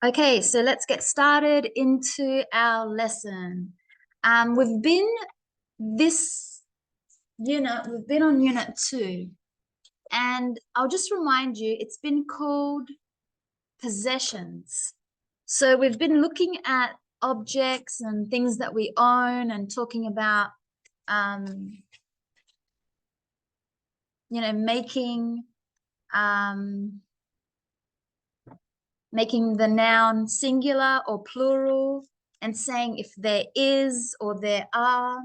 Okay, so let's get started into our lesson. We've been on unit 2, and I'll just remind you, it's been called possessions. So we've been looking at objects and things that we own and talking about, making the noun singular or plural and saying if there is or there are,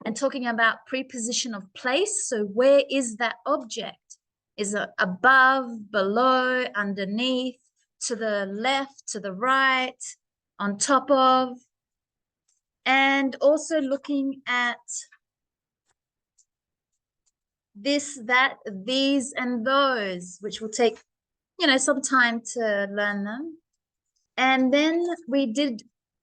and talking about preposition of place. So where is that object? Is it above, below, underneath, to the left, to the right, on top of? And also looking at this, that, these, and those, which will take some time to learn them. And then we did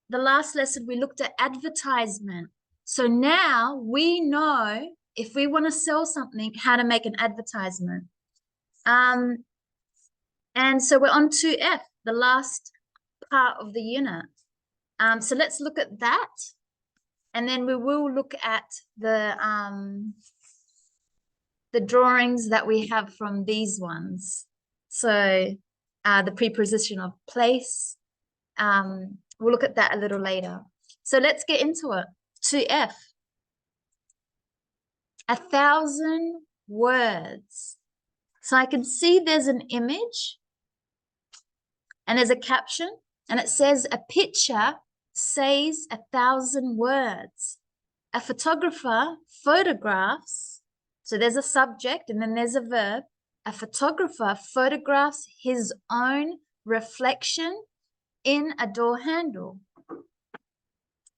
the last lesson, we looked at advertisement. So now we know if we want to sell something, how to make an advertisement. And so we're on to F, the last part of the unit. So let's look at that. And then we will look at the drawings that we have from these ones. So the preposition of place. We'll look at that a little later. So let's get into it. To F. 1,000 words. So I can see there's an image and there's a caption, and it says a picture says 1,000 words. A photographer photographs. So there's a subject and then there's a verb. A photographer photographs his own reflection in a door handle.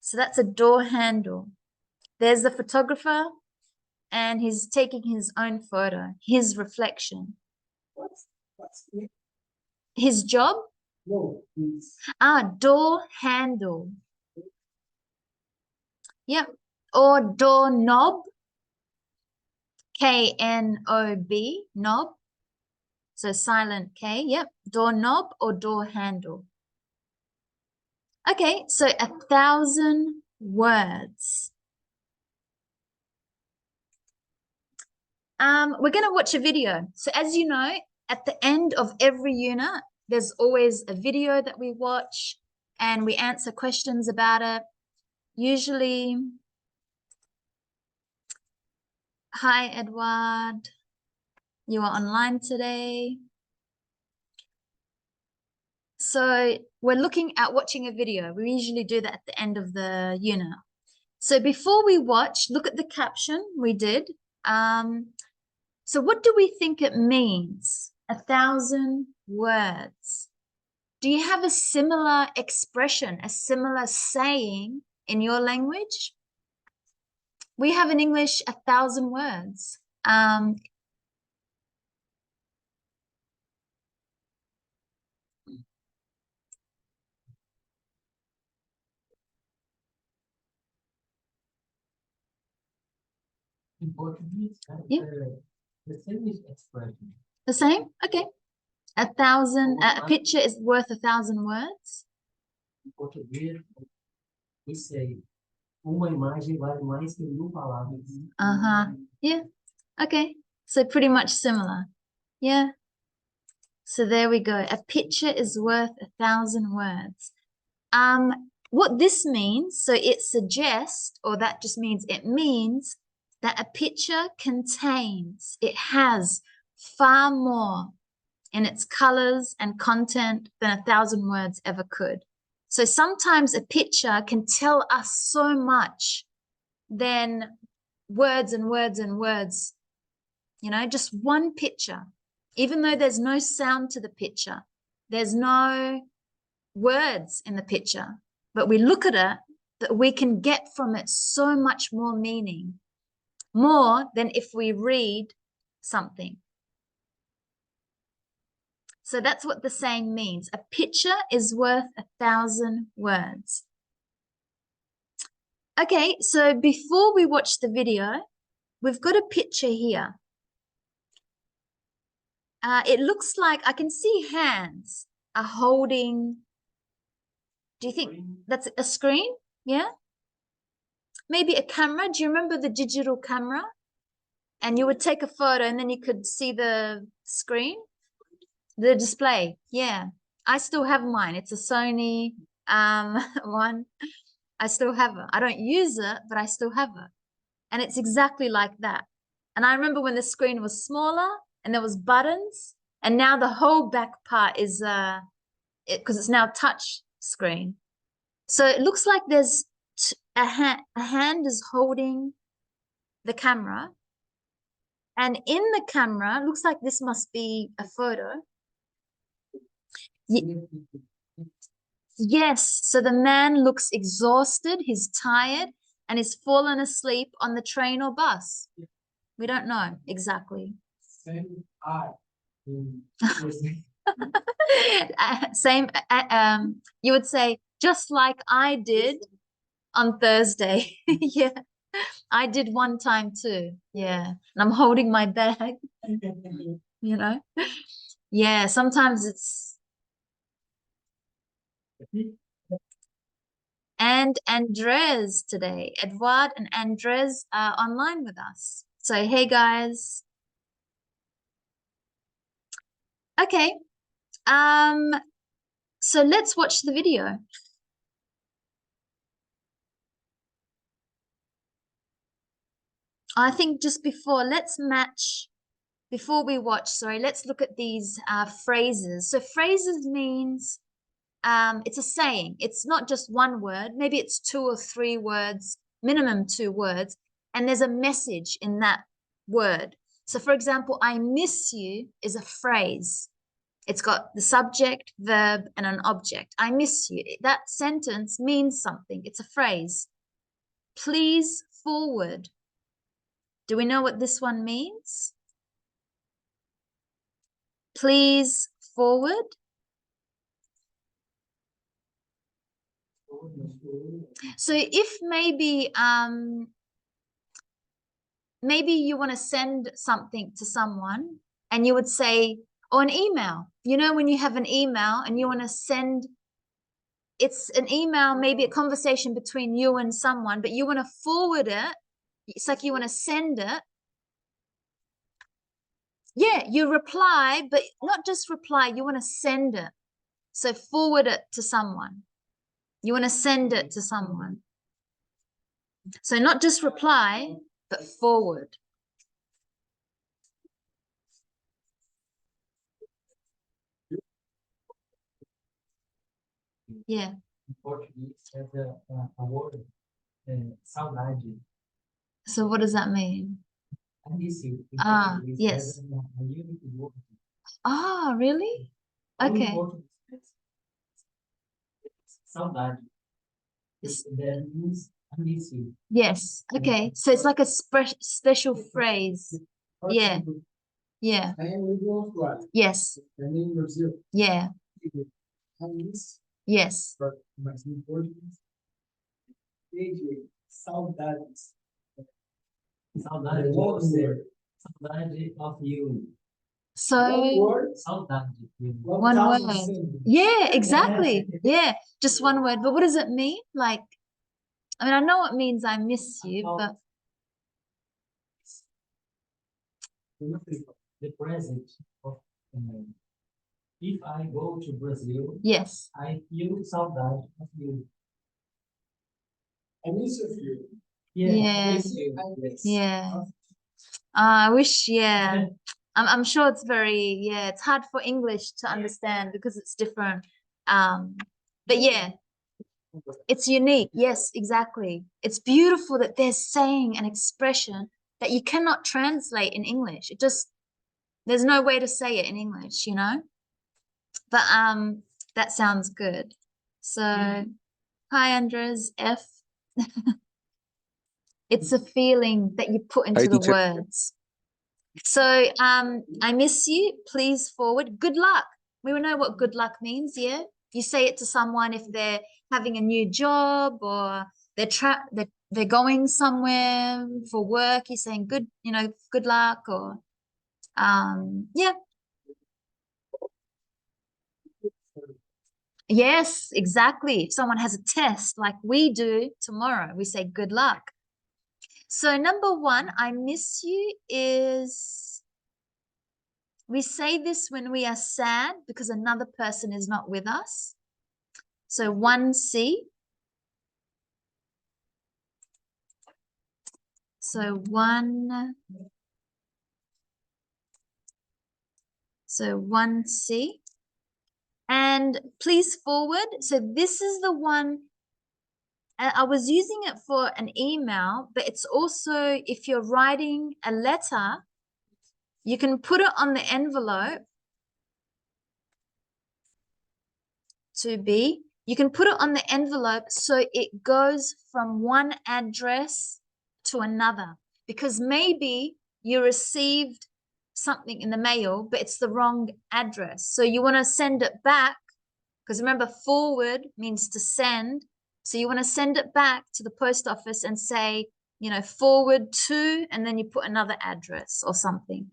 So that's a door handle. There's the photographer and he's taking his own photo, his reflection. What's his job? No, door handle. Yep. Or doorknob. K-N-O-B, knob. So silent K, yep. Doorknob or door handle. Okay, so 1,000 words. We're going to watch a video. So as you know, at the end of every unit, there's always a video that we watch and we answer questions about it. Usually, hi, Edward. You are online today. So we're looking at watching a video. We usually do that at the end of the unit. So before we watch, look at the caption we did. So what do we think it means? 1,000 words. Do you have a similar expression, a similar saying in your language? We have in English 1,000 words. In Portuguese, Yeah. The same expression. The same? Okay. 1,000, a picture is worth 1,000 words. Em português, we say, uma imagem vale mais que 1.000 palavras. Yeah. Okay. So pretty much similar. Yeah. So there we go. A picture is worth 1,000 words. What this means, so it suggests, or that just means it means that a picture contains, it has far more in its colors and content than 1,000 words ever could. So sometimes a picture can tell us so much than words and words and words. Just one picture, even though there's no sound to the picture, there's no words in the picture, but we look at it, that we can get from it so much more meaning, more than if we read something. So that's what the saying means. A picture is worth 1,000 words. Okay, so before we watch the video, we've got a picture here. It looks like I can see hands are holding Do you think that's a screen? Yeah. Maybe a camera. Do you remember the digital camera? And you would take a photo and then you could see the screen, the display. Yeah. I still have mine. It's a Sony one. I still have it. I don't use it, but I still have it. And it's exactly like that. And I remember when the screen was smaller and there was buttons, and now the whole back part is because it's now touch screen. So it looks like there's a hand is holding the camera, and in the camera looks like this must be a photo. Yes, so the man looks exhausted, he's tired, and he's fallen asleep on the train or bus. We don't know exactly. Same eye. Same, you would say, just like I did on Thursday. Yeah, I did one time too. Yeah, and I'm holding my bag, you know. Yeah, sometimes it's. And Andres today. Edward and Andres are online with us. So, hey guys. Okay. So let's watch the video. I think just before, before we watch, sorry, let's look at these phrases. So phrases means it's a saying. It's not just one word. Maybe it's 2 or 3 words, minimum 2 words, and there's a message in that word. So for example, I miss you is a phrase. It's got the subject, verb, and an object. I miss you. That sentence means something. It's a phrase. Please forward. Do we know what this one means? Please forward. So if maybe you want to send something to someone and you would say, or an email, you know, when you have an email and you want to send, it's an email, maybe a conversation between you and someone, but you want to forward it. It's like you want to send it. Yeah, you reply, but not just reply, you want to send it. So forward it to someone. You want to send it to someone. So not just reply, but forward. Yeah. In Portuguese, has a word, saudade. So what does that mean? I miss you. In Ah, Portuguese, yes. has a unique word. Ah, really? Only Okay. Portuguese. Saudade. That means I miss you. Yes. Okay. So it's like a special phrase. Yeah. Yeah. Yes. Yeah. Yes. Saudades. Saudade de você. Saudade of you. So Saudade. one word. Yeah, exactly. Yeah, just one word. But what does it mean? Like, I mean, I know it means I miss you, but the present of if I go to Brazil, yes. I feel saudade of you. I miss you. Yeah. Yes. Yeah. I wish, yeah. I'm sure it's very, yeah, it's hard for English to understand because it's different. But yeah, it's unique. Yes, exactly. It's beautiful that they're saying an expression that you cannot translate in English. It just, there's no way to say it in English, you know? But that sounds good. So hi Andres F. It's a feeling that you put into Hi, the teacher. words. So I miss you. Please forward. Good luck. We will know what good luck means, yeah? You say it to someone if they're having a new job or they're going somewhere for work, you're saying good, you know, good luck or yeah. Yes, exactly. If someone has a test like we do tomorrow, we say good luck. So number one, I miss you is we say this when we are sad because another person is not with us. So 1C. So 1C. And please forward. So this is the one I was using it for an email, but it's also if you're writing a letter, you can put it on the envelope to be. You can put it on the envelope so it goes from one address to another because maybe you received something in the mail, but it's the wrong address. So you want to send it back because remember, forward means to send. So you want to send it back to the post office and say, forward to, and then you put another address or something.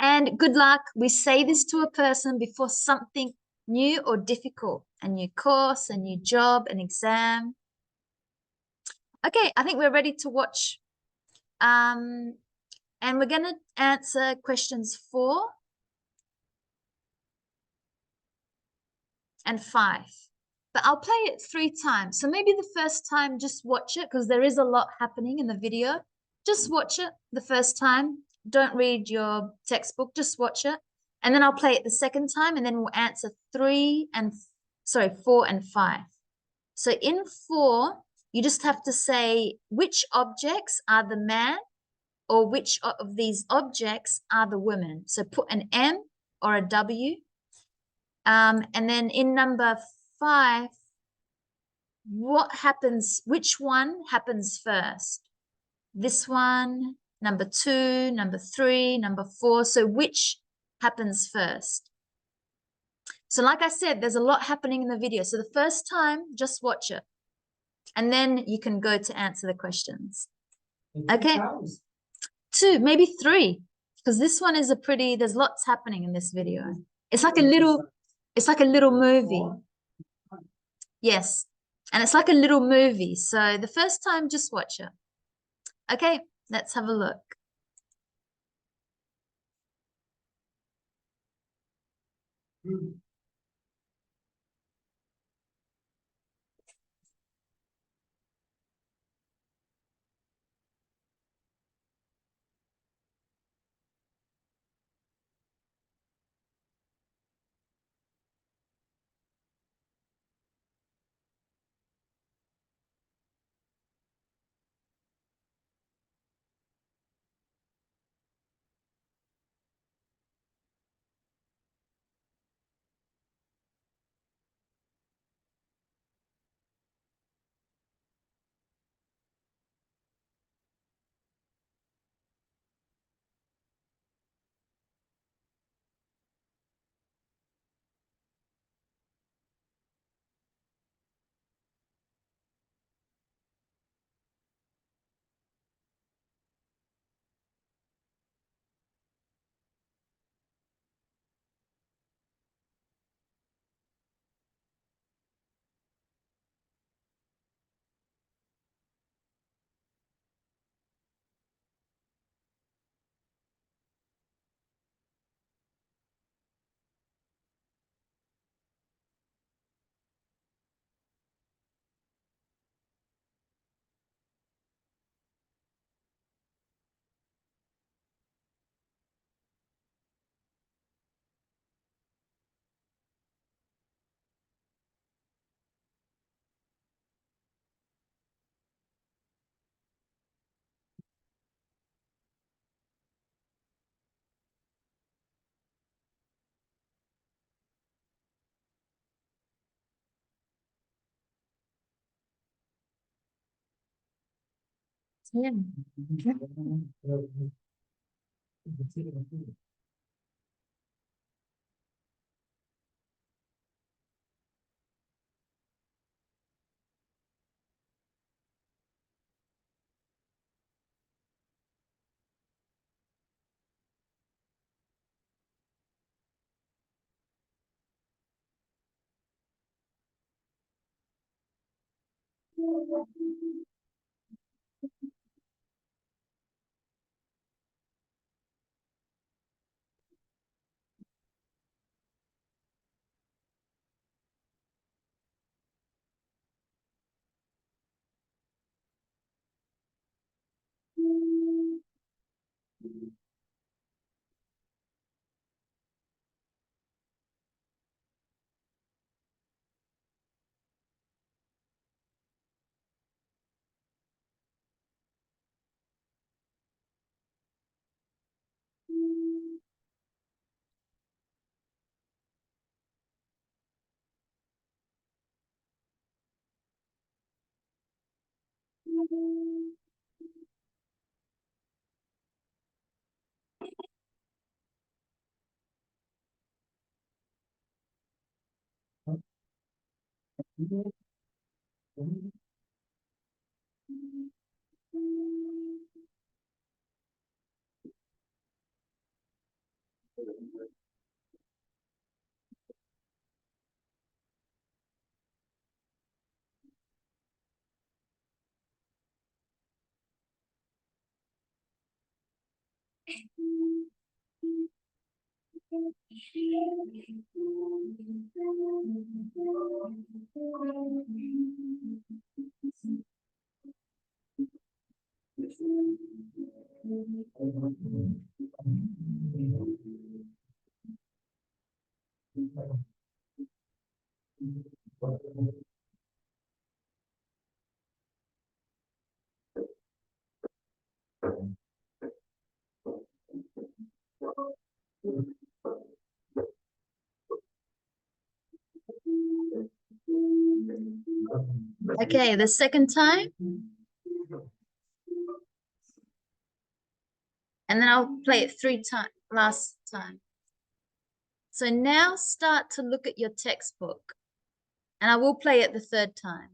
And good luck. We say this to a person before something new or difficult, a new course, a new job, an exam. Okay, I think we're ready to watch. And we're going to answer questions 4 and 5. But I'll play it 3 times. So maybe the first time, just watch it because there is a lot happening in the video. Just watch it the first time. Don't read your textbook, just watch it. And then I'll play it the second time and then we'll answer 4 and 5. So in 4, you just have to say which objects are the man or which of these objects are the women. So put an M or a W. And then in number 5, which one happens first? This one, number 2, number 3, number 4. So which happens first? So like I said, there's a lot happening in the video. So the first time, just watch it. And then you can go to answer the questions. Okay. 2, maybe 3. Because this one is there's lots happening in this video. It's like a little movie. Yes. And it's like a little movie. So the first time, just watch it. Okay, let's have a look. Yeah. Okay, the second time. And then I'll play it 3 times, last time. So now start to look at your textbook. And I will play it the third time.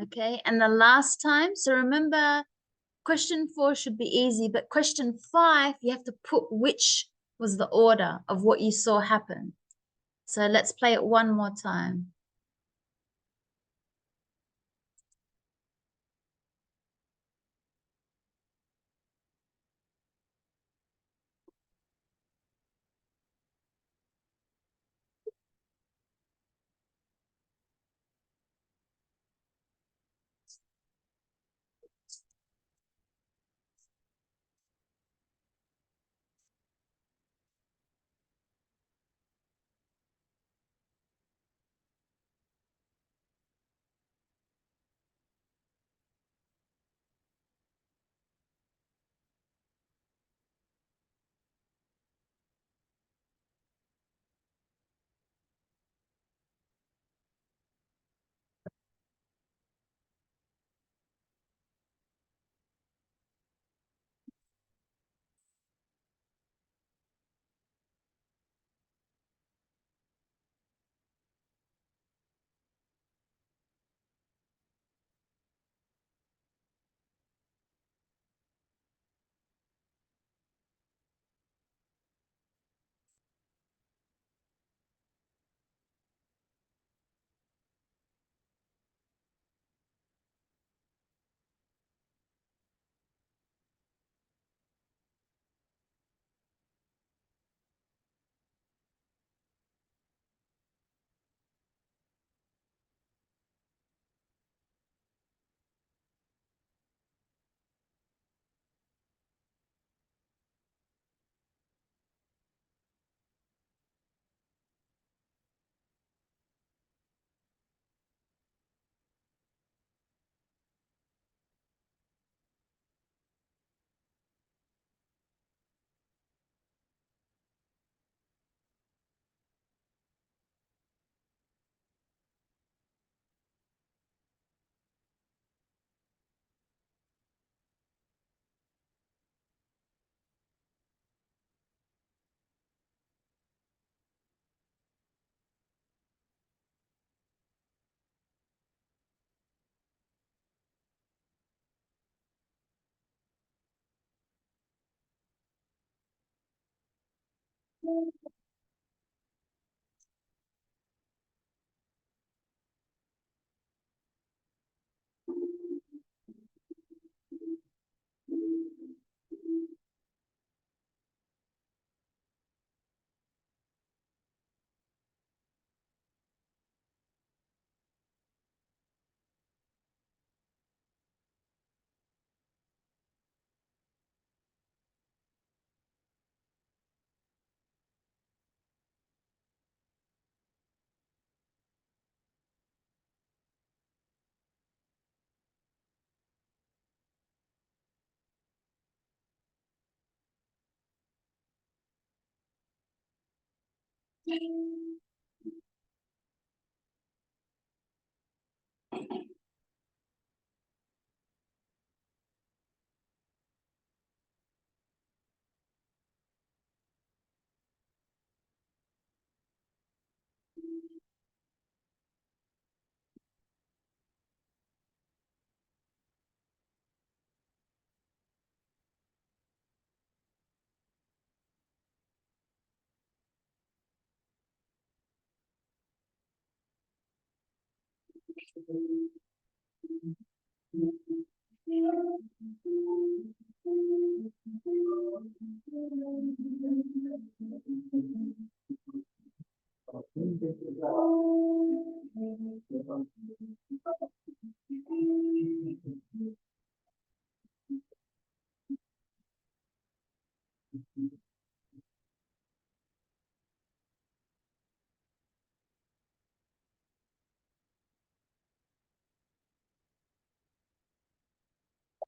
Okay, and the last time, so remember, question 4 should be easy, but question 5, you have to put which was the order of what you saw happen. So let's play it one more time.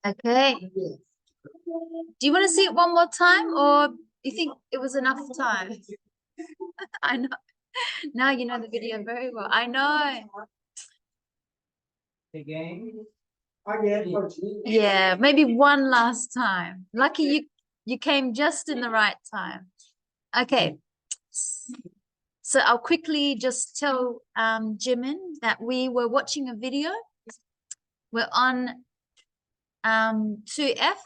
Okay. Do you want to see it one more time, or you think it was enough time? I know. Now you know the video very well. I know. Again. Again. Yeah, maybe one last time. Lucky you came just in the right time. Okay. So I'll quickly just tell Jimin that we were watching a video We're on 2F,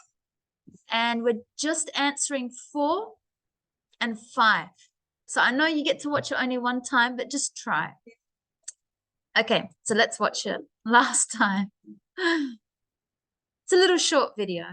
and we're just answering 4 and 5. So I know you get to watch it only one time, but just try. Okay, so let's watch it last time. It's a little short video.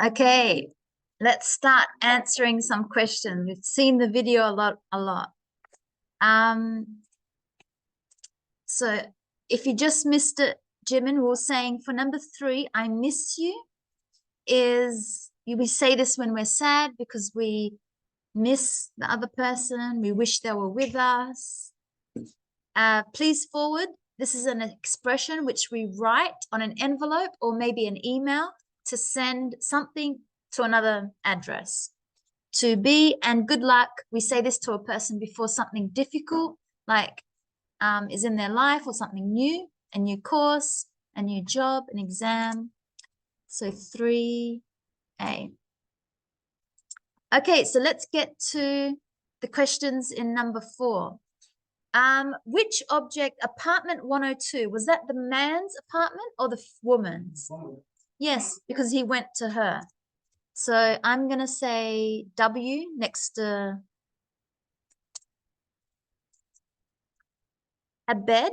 Okay, let's start answering some questions. We've seen the video a lot. So if you just missed it, Jimin, we were saying for number 3, I miss you, we say this when we're sad because we miss the other person, we wish they were with us. Please forward. This is an expression which we write on an envelope or maybe an email to send something to another address. To be and good luck. We say this to a person before something difficult, like is in their life or something new, a new course, a new job, an exam. So 3A. Okay, so let's get to the questions in number 4. Which object, apartment 102, was that the man's apartment or the woman's? Yes, because he went to her. So I'm going to say W next to a bed.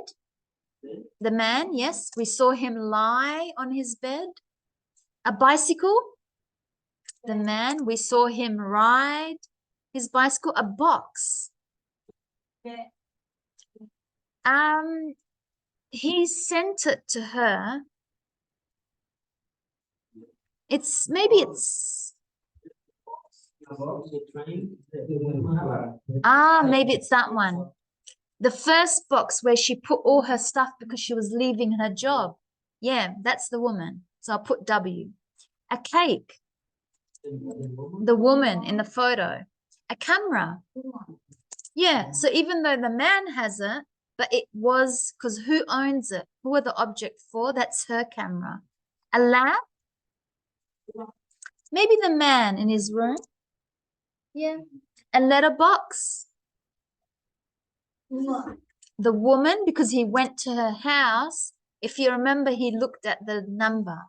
The man, yes, we saw him lie on his bed. A bicycle. The man, we saw him ride his bicycle. A box. He sent it to her. Maybe it's that one. The first box where she put all her stuff because she was leaving her job. Yeah, that's the woman. So I'll put W. A cake. The woman in the photo. A camera. Yeah, so even though the man has it, but it was, because who owns it? Who are the object for? That's her camera. A lamp? Maybe the man in his room. Yeah. A letterbox? The woman, because he went to her house. If you remember, he looked at the number.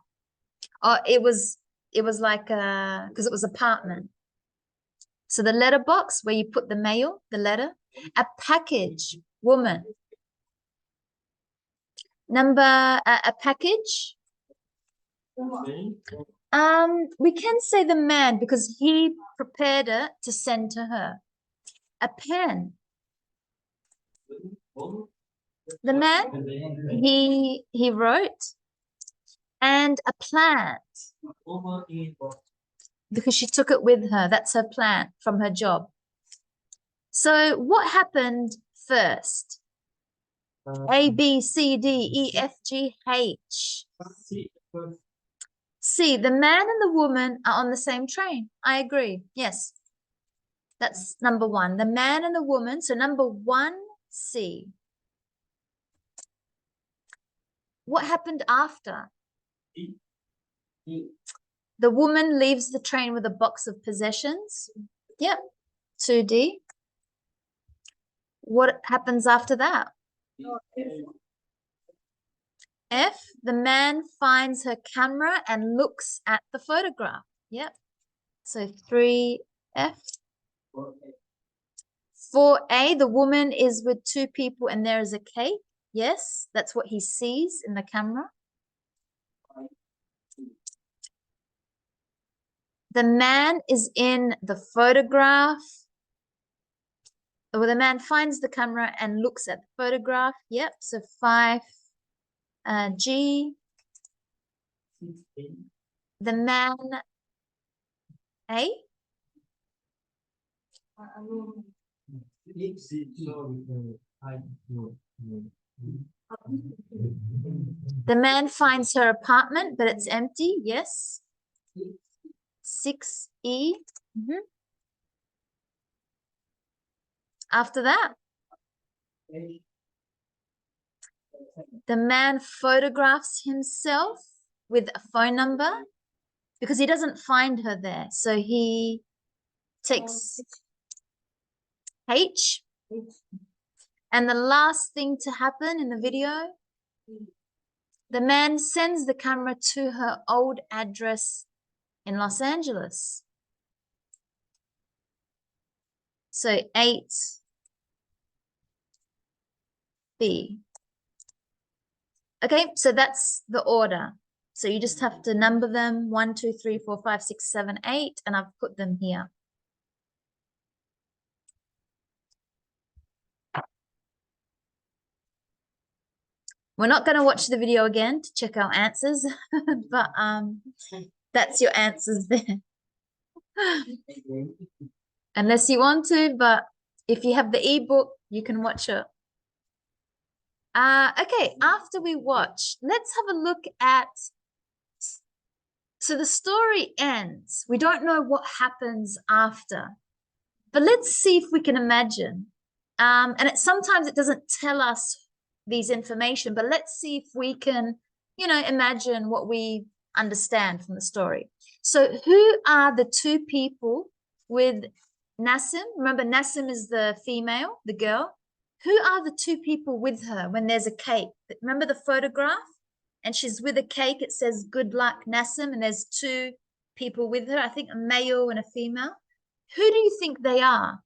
Oh, it was like because it was apartment. So the letterbox where you put the mail, the letter. A package, woman. A package. We can say the man because he prepared it to send to her. A pen. The man, he wrote. And a plant. Because she took it with her. That's her plant from her job. So what happened first? A, B, C, D, E, F, G, H. C, the man and the woman are on the same train. I agree. Yes. That's number 1. The man and the woman. So number 1, C. What happened after? The woman leaves the train with a box of possessions. Yep. 2D. What happens after that? F, the man finds her camera and looks at the photograph. Yep. So 3F. 4A, the woman is with 2 people and there is a cake. Yes, that's what he sees in the camera. The man is in the photograph. Well, the man finds the camera and looks at the photograph. Yep, so 5G. The man A. The man finds her apartment, but it's empty. Yes. 6E. After that, the man photographs himself with a phone number because he doesn't find her there. So he takes H. And the last thing to happen in the video, the man sends the camera to her old address in Los Angeles. So 8B. Okay, so that's the order. So you just have to number them 1, 2, 3, 4, 5, 6, 7, 8, and I've put them here. We're not going to watch the video again to check our answers, but that's your answers there. Unless you want to, but if you have the ebook, you can watch it. Okay, after we watch, let's have a look at So the story ends. We don't know what happens after, but let's see if we can imagine. And sometimes it doesn't tell us these information, but let's see if we can, imagine what we understand from the story. So who are the two people with Nassim? Remember, Nassim is the female, the girl. Who are the two people with her when there's a cake? Remember the photograph? And she's with a cake. It says, "Good luck, Nassim." And there's two people with her, I think a male and a female. Who do you think they are?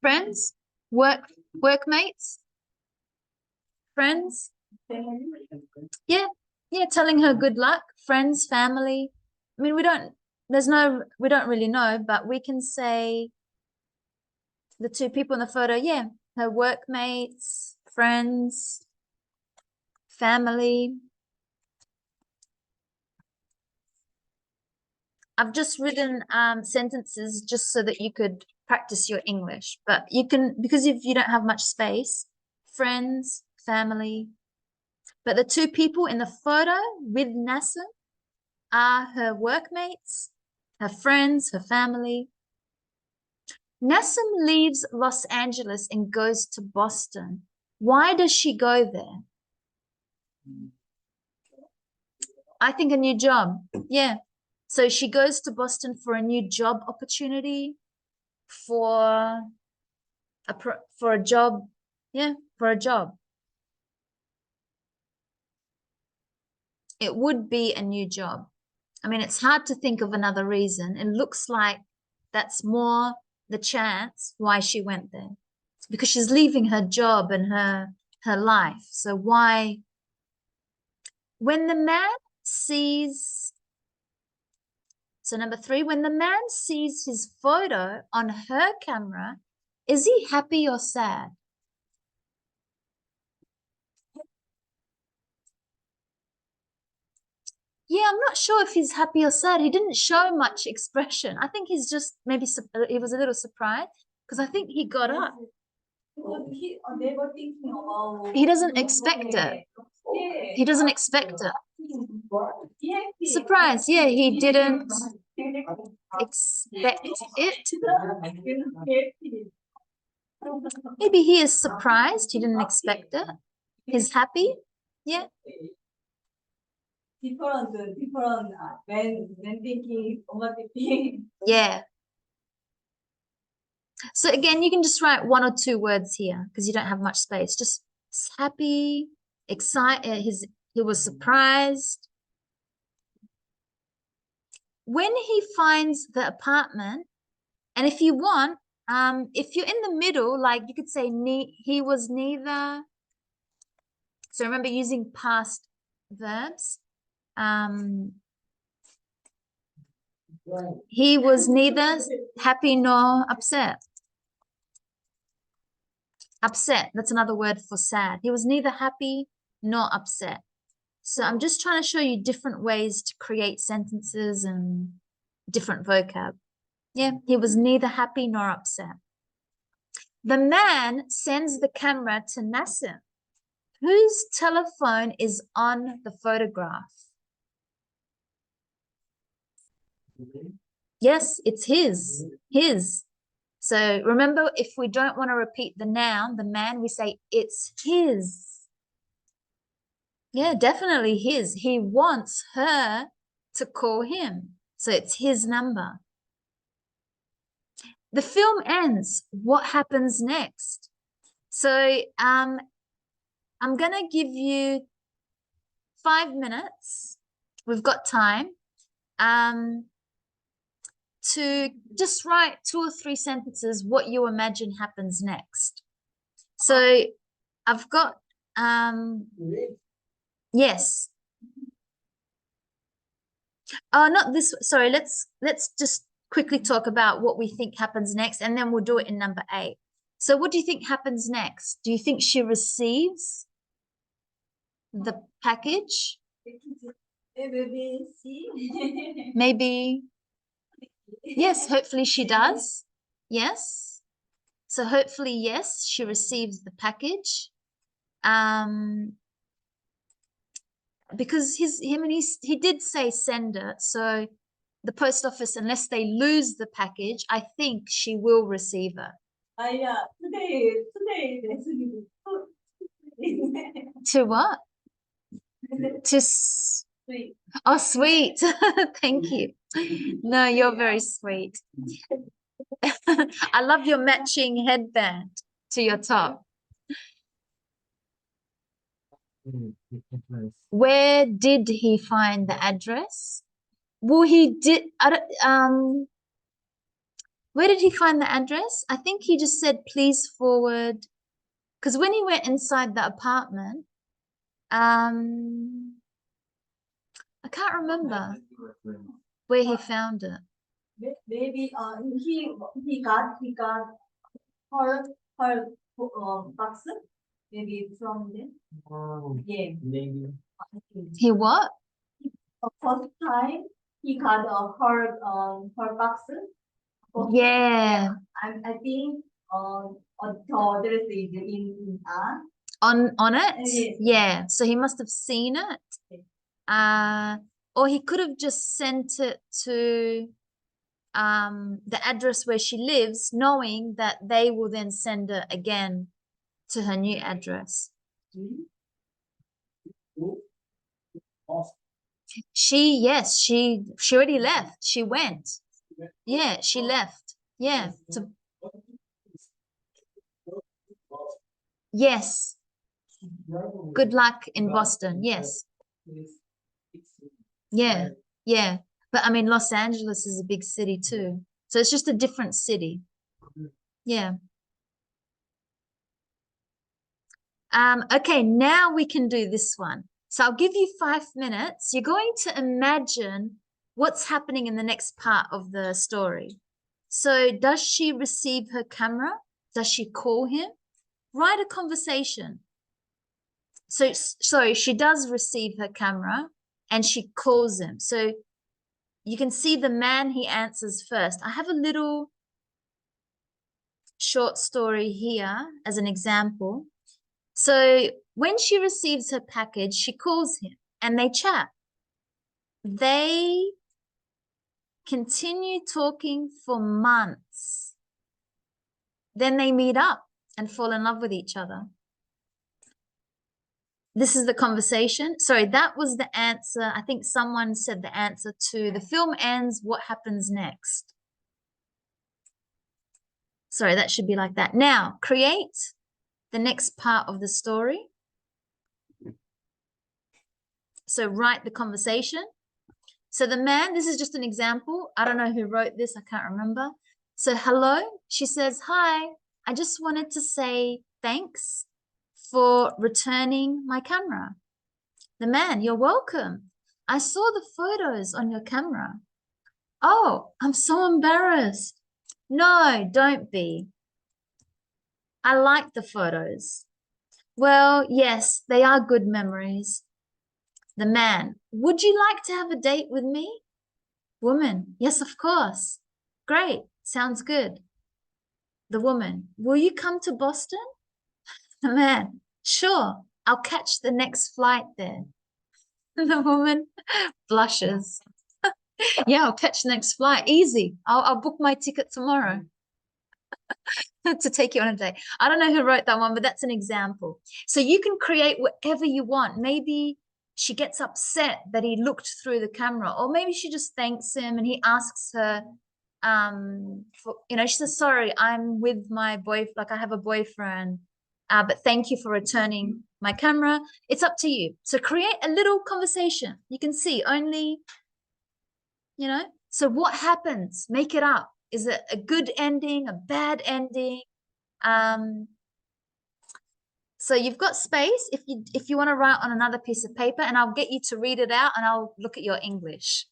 Friends? Workmates? Friends? Yeah, telling her good luck. Friends, family. I mean, we don't really know, but we can say the two people in the photo, yeah, her workmates, friends, family. I've just written sentences just so that you could practice your English, but you can, because if you don't have much space, friends, family. But the two people in the photo with Nassim are her workmates, her friends, her family. Nassim leaves Los Angeles and goes to Boston. Why does she go there? I think a new job. Yeah. So she goes to Boston for a new job opportunity, for a job. Yeah, for a job. It would be a new job. I mean, it's hard to think of another reason. It looks like that's more the chance why she went there. It's because she's leaving her job and her life. So why? When the man sees, so number 3, when the man sees his photo on her camera, is he happy or sad? Yeah, I'm not sure if he's happy or sad. He didn't show much expression. I think he's just maybe he was a little surprised because I think he got up. He doesn't expect it. He doesn't expect it. Surprise, yeah, he didn't expect it. Maybe he is surprised. He didn't expect it. He's happy. Yeah. Yeah. So again, you can just write 1 or 2 words here because you don't have much space. Just happy, excited. He was surprised. When he finds the apartment, and if you want, if you're in the middle, like you could say he was neither. So remember using past verbs. He was neither happy nor upset. Upset, that's another word for sad. He was neither happy nor upset. So I'm just trying to show you different ways to create sentences and different vocab. Yeah, he was neither happy nor upset. The man sends the camera to Nassim, whose telephone is on the photograph. Yes, it's his. So remember, if we don't want to repeat the noun, the man, we say it's his. Yeah, definitely his. He wants her to call him. So it's his number. The film ends. What happens next? So I'm going to give you 5 minutes. We've got time to just write 2 or 3 sentences what you imagine happens next. So I've got yes. Oh, not this. Sorry, let's just quickly talk about what we think happens next, and then we'll do it in number 8. So what do you think happens next? Do you think she receives the package? Maybe. Yes, hopefully she does. Yes. So hopefully, yes, she receives the package. because he did say send it. So the post office, unless they lose the package, I think she will receive it. Yeah, today, To what? To sweet. oh, sweet. Thank you. No, you're very sweet. I love your matching headband to your top. Address. Where did he find the address? Well, he did. Where did he find the address? I think he just said, please forward. Because when he went inside the apartment, I can't remember where he found it. Maybe he got her box maybe from them. Oh, Yeah. maybe. He what? First time he got her box. Yeah. I think the address is in On it? Yes. Yeah. So he must have seen it. Or he could have just sent it to the address where she lives, knowing that they will then send it again to her new address. Yes, she already left. She went. Yeah, she left. Yeah. Yes. Good luck in Boston. Yes. Yeah. Yeah. But I mean, Los Angeles is a big city too. So it's just a different city. Yeah. Okay, now we can do this one. So I'll give you 5 minutes. You're going to imagine what's happening in the next part of the story. So does she receive her camera? Does she call him? Write a conversation. So she does receive her camera and she calls him. So you can see the man, he answers first. I have a little short story here as an example. So when she receives her package, she calls him and they chat. They continue talking for months. Then they meet up and fall in love with each other. This is the conversation. Sorry, that was the answer. I think someone said the answer to the film ends, what happens next? Sorry, that should be like that. Now, create the next part of the story. So write the conversation. So the man, this is just an example. I don't know who wrote this. I can't remember. So hello, she says, hi, I just wanted to say thanks for returning my camera. The man, you're welcome. I saw the photos on your camera. Oh, I'm so embarrassed. No, don't be. I like the photos. Well, yes, they are good memories. The man, would you like to have a date with me? Woman, yes, of course. Great, sounds good. The woman, will you come to Boston? The man, sure, I'll catch the next flight there. The woman blushes. Yeah, I'll catch the next flight. Easy. I'll book my ticket tomorrow to take you on a date. I don't know who wrote that one, but that's an example. So you can create whatever you want. Maybe she gets upset that he looked through the camera, or maybe she just thanks him and he asks her, she says, sorry, I'm with my boyfriend, like I have a boyfriend, but thank you for returning my camera. It's up to you. So create a little conversation. You can see only, so what happens? Make it up. Is it a good ending, a bad ending? So you've got space if you want to write on another piece of paper, and I'll get you to read it out and I'll look at your English.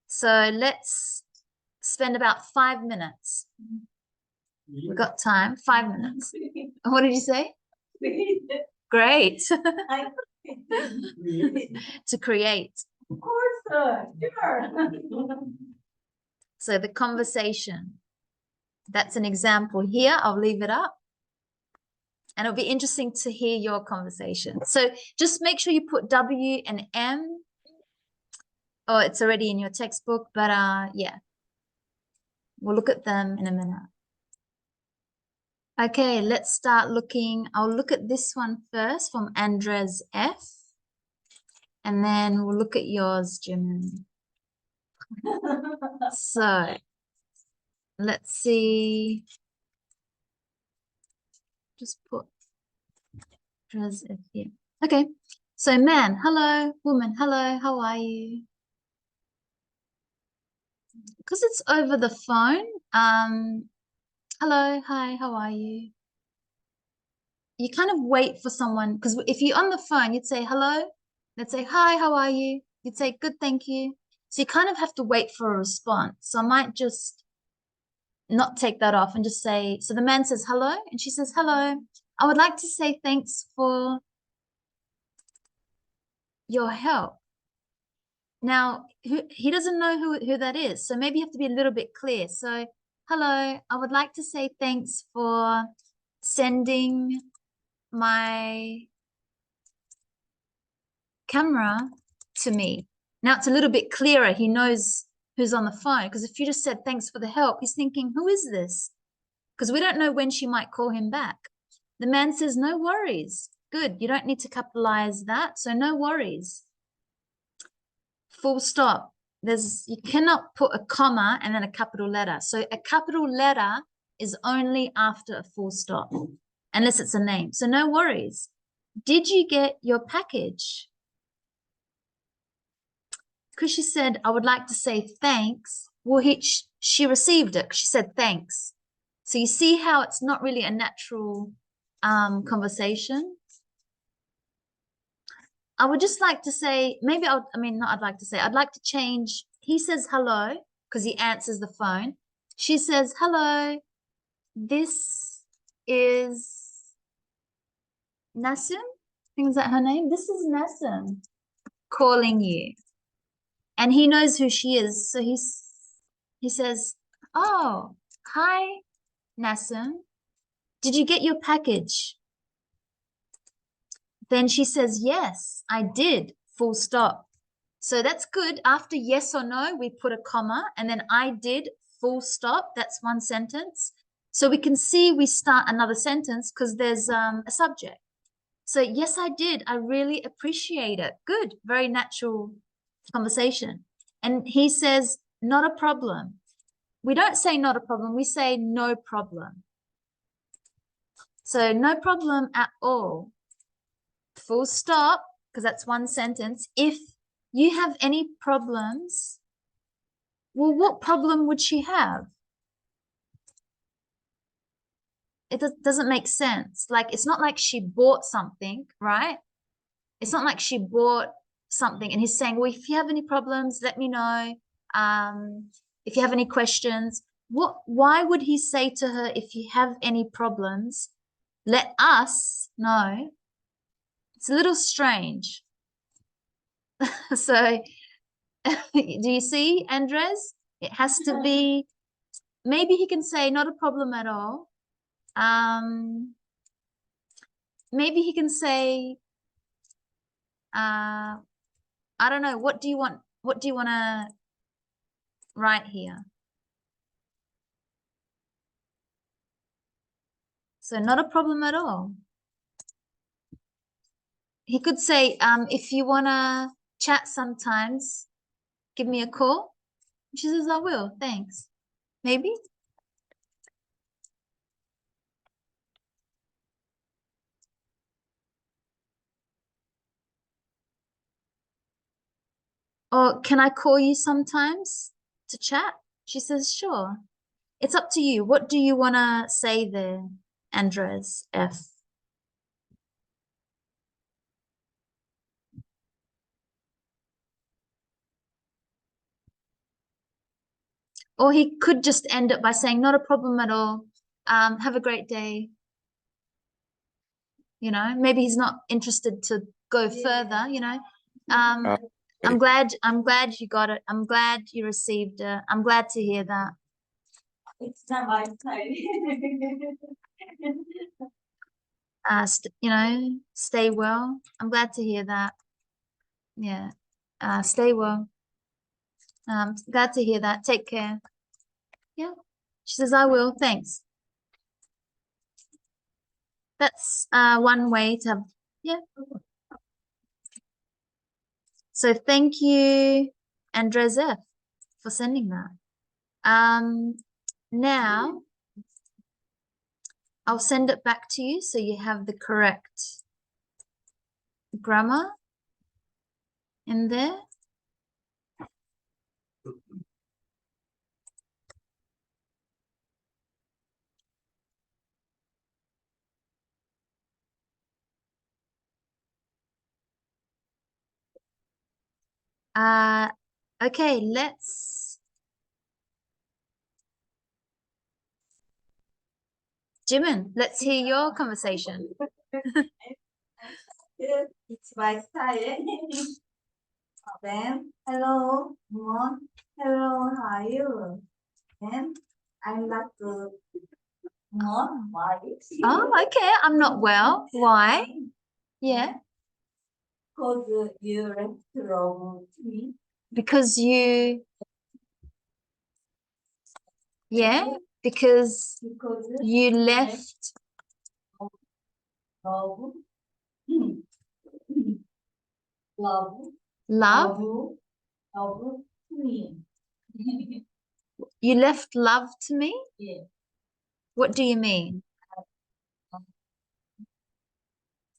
So let's spend about 5 minutes. We've got time, 5 minutes. What did you say? Great. To create. Of course, sure. So the conversation, that's an example here. I'll leave it up. And it'll be interesting to hear your conversation. So just make sure you put W and M. Oh, it's already in your textbook, but yeah. We'll look at them in a minute. Okay, let's start looking. I'll look at this one first from Andres F. And then we'll look at yours, Jim. So let's see. Just put Andres F here. Okay, so man, hello. Woman, hello. How are you? Because it's over the phone. Hello, hi, how are you? You kind of wait for someone, because if you're on the phone, you'd say hello. They'd say, hi, how are you? You'd say, good, thank you. So you kind of have to wait for a response. So I might just not take that off and just say, so the man says hello, and she says, hello. I would like to say thanks for your help. Now, he doesn't know who that is. So maybe you have to be a little bit clear. So, hello, I would like to say thanks for sending my camera to me. Now it's a little bit clearer. He knows who's on the phone, because if you just said thanks for the help, he's thinking, who is this? Because we don't know when she might call him back. The man says, no worries. Good. You don't need to capitalize that. So no worries. Full stop. You cannot put a comma and then a capital letter. So a capital letter is only after a full stop, unless it's a name. So no worries. Did you get your package? Because she said, I would like to say thanks. Well, she received it. She said thanks. So you see how it's not really a natural conversation. I would just like to say, maybe I'd like to change. He says hello because he answers the phone. She says, hello, this is Nassim. I think is that her name? This is Nassim calling you. And he knows who she is. So he says, oh, hi, Nassim. Did you get your package? Then she says, yes, I did, full stop. So that's good. After yes or no, we put a comma, and then I did, full stop. That's one sentence. So we can see we start another sentence because there's a subject. So yes, I did. I really appreciate it. Good. Very natural conversation. And he says, not a problem. We don't say not a problem. We say no problem. So no problem at all. Full stop, because that's one sentence. If you have any problems, well, what problem would she have? It doesn't make sense. Like, it's not like she bought something, right? It's not like she bought something and he's saying, well, if you have any problems, let me know. If you have any questions, why would he say to her, if you have any problems, let us know? It's a little strange. So do you see, Andres? It has to be, maybe he can say not a problem at all. Maybe he can say, I don't know, what do you want to write here? So not a problem at all. He could say, if you want to chat sometimes, give me a call. She says, I will, thanks. Maybe. Or can I call you sometimes to chat? She says, sure. It's up to you. What do you want to say there, Andres F? Or he could just end it by saying, not a problem at all. Have a great day. You know, maybe he's not interested to go further, you know. I'm glad you got it. I'm glad you received it. I'm glad to hear that. It's not my side. stay well. I'm glad to hear that. Yeah. Stay well. Glad to hear that. Take care. Yeah. She says, I will. Thanks. That's one way to have, yeah. So thank you, Andres F, for sending that. Now I'll send it back to you so you have the correct grammar in there. Okay, Jimin, let's hear your conversation. It's my style. Then, hello, mom. Hello, how are you? Then, I'm not good. Mom, why? Oh, okay. I'm not well. Why? Yeah. Because you left wrong me. Because you, yeah, because Because you left love. Love. love. Love me. You left love to me? Yeah. What do you mean?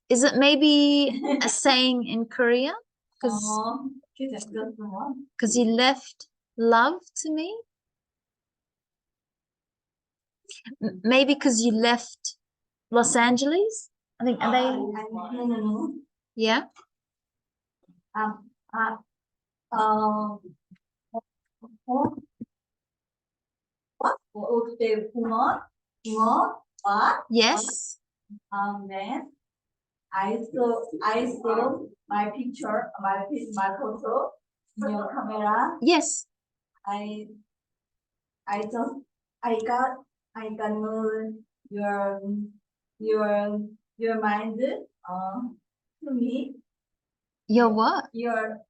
Is it maybe a saying in Korea? Because you left love to me? Maybe because you left Los Angeles? I think, are they? No. Yeah. What? Okay, what? Yes. Then I saw my picture, my photo in your camera. Yes. I just I can know your mind to me. Your what? Your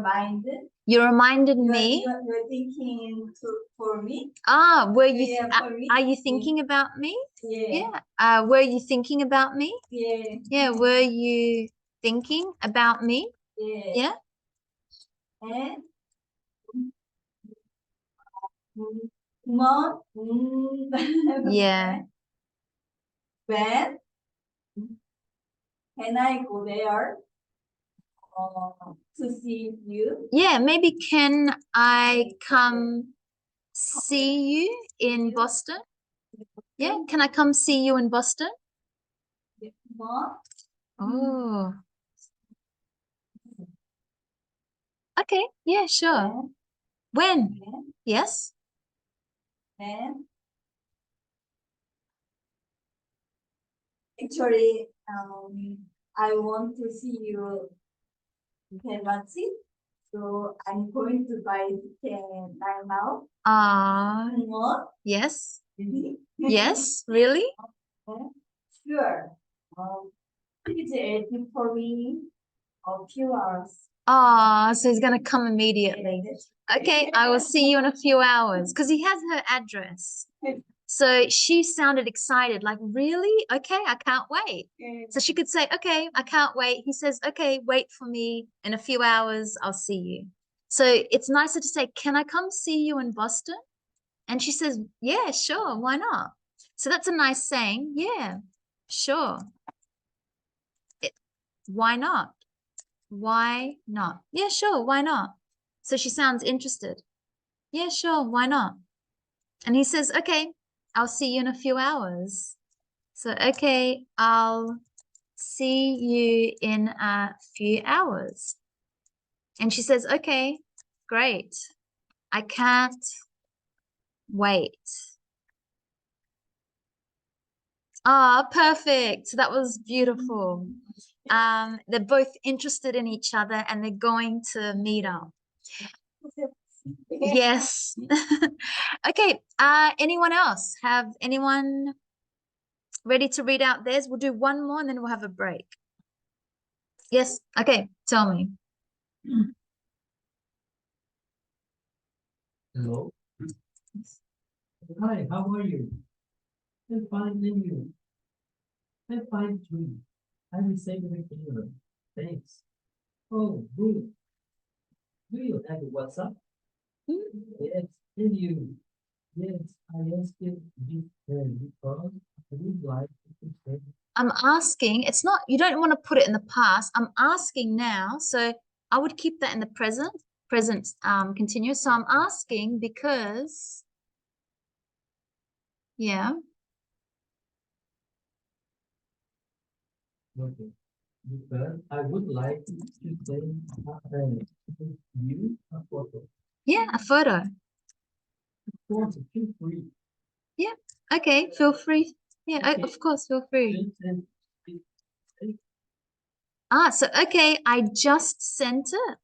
mind. You reminded me. You're thinking for me. Were you? Yeah, for me. Are you thinking about me? Yeah. Yeah. Were you thinking about me? Yeah. Yeah. Were you thinking about me? Yeah. Yeah. And mom. Yeah. When can I go there to see you? Yeah. Maybe can I come see you in Boston? Yeah. Can I come see you in Boston? Mom. Oh. Okay. Yeah. Sure. When? Yes. When actually, I want to see you in Kentucky, so I'm going to buy ticket right now. What? Yes. Really? Yes. Really? Sure. It's waiting for me a few hours. So he's gonna come immediately. Okay, I will see you in a few hours because he has her address. So she sounded excited, like, really? Okay, I can't wait. So she could say, okay, I can't wait. He says, okay, wait for me in a few hours. I'll see you. So it's nicer to say, can I come see you in Boston? And she says, yeah, sure. Why not? So that's a nice saying. Yeah, sure. Why not? Why not? Yeah, sure. Why not? So she sounds interested. Yeah, sure. Why not? And he says, okay, I'll see you in a few hours. So, okay, I'll see you in a few hours. And she says, okay, great. I can't wait. Perfect. That was beautiful. They're both interested in each other and they're going to meet up. Yes. Okay. Anyone else? Have anyone Ready to read out theirs? We'll do one more and then we'll have a break. Yes. Okay. Tell me. Hello. Hi, how are you? I'm fine, and you? I'm fine too. I received the email. Thanks. Oh, good. Do you have WhatsApp? Yes, and you? Yes, I asked you because I would like to say. I'm asking, it's not, you don't want to put it in the past. I'm asking now. So I would keep that in the present continuous. So I'm asking because, yeah. Okay. Because I would like to send you a photo. Yeah, a photo. Of course, feel free. Yeah. Okay. Feel free. Yeah, Okay. of course, feel free. And So, okay, I just sent it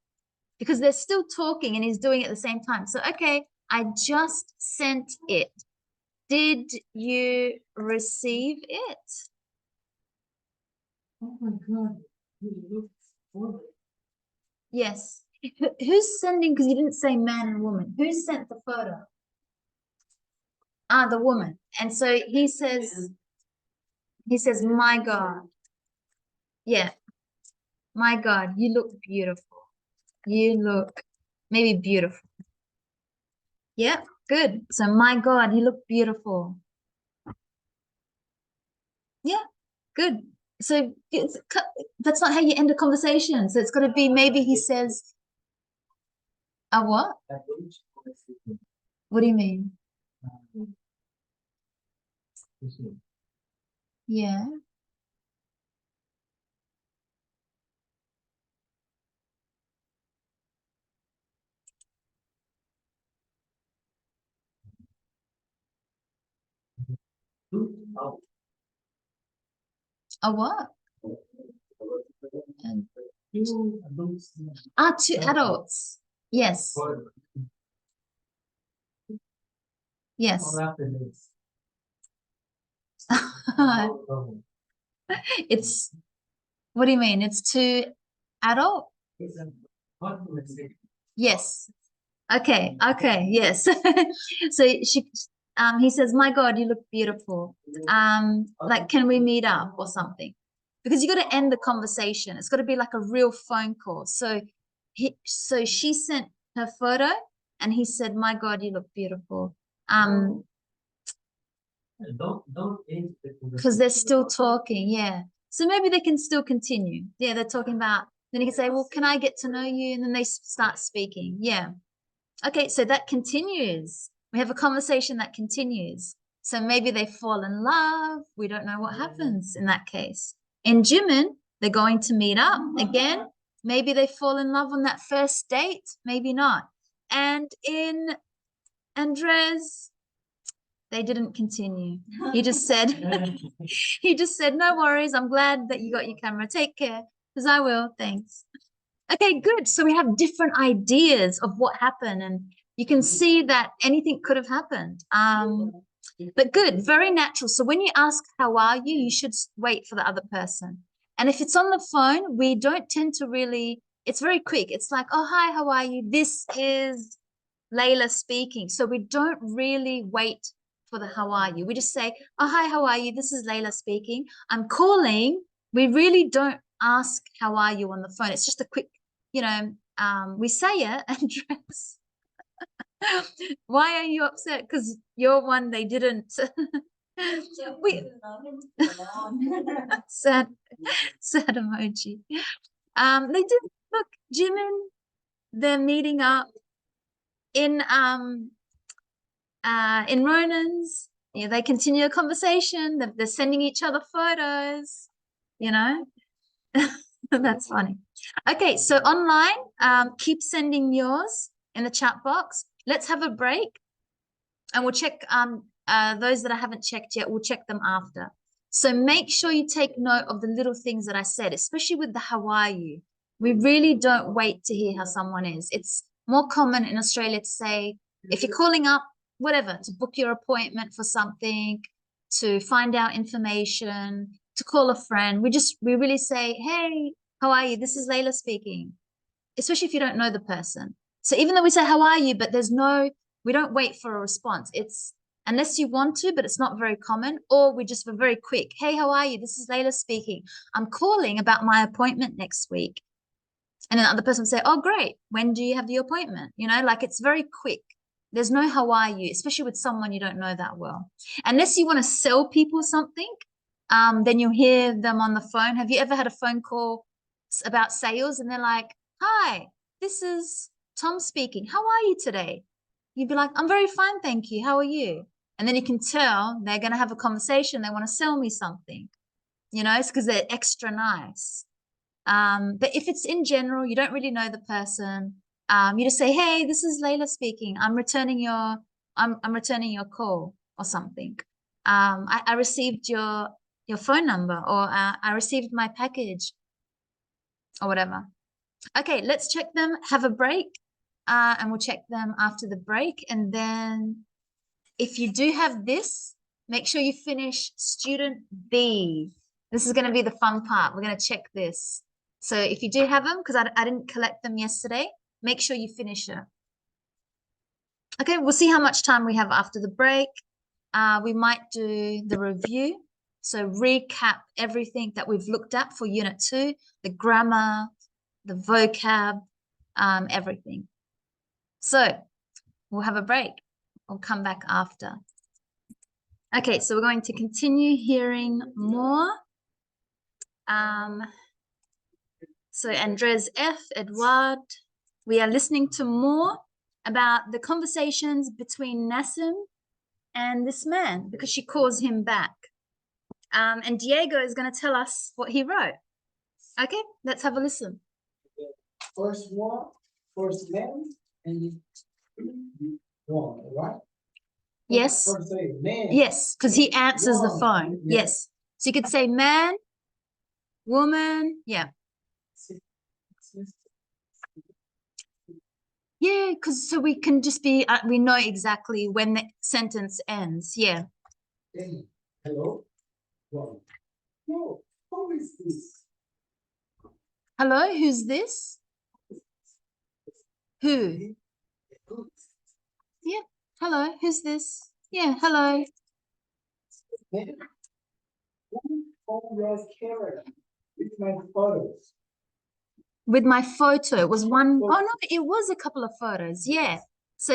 because they're still talking and he's doing it at the same time. So, okay, I just sent it. Did you receive it? oh my God, you look funny. Yes. Who's sending? Because you didn't say man and woman. Who sent the photo? The woman. And so he says, my God. Yeah. My God, you look beautiful. You look maybe beautiful. Yeah, good. So, my God, you look beautiful. Yeah, good. So that's not how you end a conversation. So it's got to be maybe he says, a what? What do you mean? Yeah. A what? And, two adults. Yes. Yes. It's, what do you mean? It's two adult? Yes. Okay, yes. So he says, my God, you look beautiful. Like, can we meet up or something? Because you got to end the conversation. It's got to be like a real phone call. So she sent her photo and he said, my God, you look beautiful. Don't end the Because they're still talking, yeah. So maybe they can still continue. Yeah, they're talking about, then you can say, well, can I get to know you? And then they start speaking. Yeah. Okay, so that continues. We have a conversation that continues. So maybe they fall in love. We don't know what happens in that case. In Jimin, they're going to meet up again. Maybe they fall in love on that first date. Maybe not. And in Andres, they didn't continue. He just said, no worries. I'm glad that you got your camera. Take care. Because I will. Thanks. Okay, good. So we have different ideas of what happened, and you can see that anything could have happened. But good, very natural. So when you ask, how are you, you should wait for the other person. And if it's on the phone, we don't tend to really, it's very quick. It's like, oh, hi, how are you? This is Laila speaking. So we don't really wait for the how are you. We just say, oh, hi, how are you? This is Laila speaking. I'm calling. We really don't ask, how are you on the phone. It's just a quick, we say it and dress. Why are you upset? Because you're one they didn't. sad emoji. They did look, Jimin, they're meeting up in Ronan's. Yeah, they continue a conversation. They're sending each other photos, That's funny. Okay, so online, keep sending yours in the chat box. Let's have a break and we'll check those that I haven't checked yet, we'll check them after. So make sure you take note of the little things that I said, especially with the how are you. We really don't wait to hear how someone is. It's more common in Australia to say, if you're calling up, whatever, to book your appointment for something, to find out information, to call a friend. We really say, hey, how are you? This is Laila speaking, especially if you don't know the person. So even though we say, how are you? But we don't wait for a response. It's unless you want to, but it's not very common, or we just were very quick. Hey, how are you? This is Laila speaking. I'm calling about my appointment next week. And then the other person would say, oh, great. When do you have the appointment? Like it's very quick. There's no how are you, especially with someone you don't know that well. Unless you want to sell people something, then you'll hear them on the phone. Have you ever had a phone call about sales and they're like, hi, this is Tom speaking. How are you today? You'd be like, I'm very fine, thank you. How are you? And then you can tell they're going to have a conversation. They want to sell me something. It's because they're extra nice. But if it's in general, you don't really know the person. You just say, hey, this is Laila speaking. I'm returning your call or something. I received your phone number, or I received my package or whatever. Okay, let's check them, have a break, and we'll check them after the break. And then if you do have this, make sure you finish student B. This is going to be the fun part. We're going to check this. So if you do have them, because I didn't collect them yesterday, make sure you finish it. Okay, we'll see how much time we have after the break. We might do the review. So recap everything that we've looked at for Unit 2, the grammar, the vocab, everything. So we'll have a break. We'll come back after. Okay, so we're going to continue hearing more. So Andres F., Edouard, we are listening to more about the conversations between Nassim and this man, because she calls him back. And Diego is going to tell us what he wrote. Okay, let's have a listen. First man, and one, right? Yes. First say man. Yes, because he answers the phone. Yes. So you could say man, woman, yeah. Yeah, because so we can just be, we know exactly when the sentence ends. Yeah. Hey, hello? One. No, who is this? Hello, who's this? Who? Yeah. Hello, who's this? Yeah, hello. Man, who phone your camera with my photos? With my photo, it was one, oh no, it was a couple of photos. Yeah. So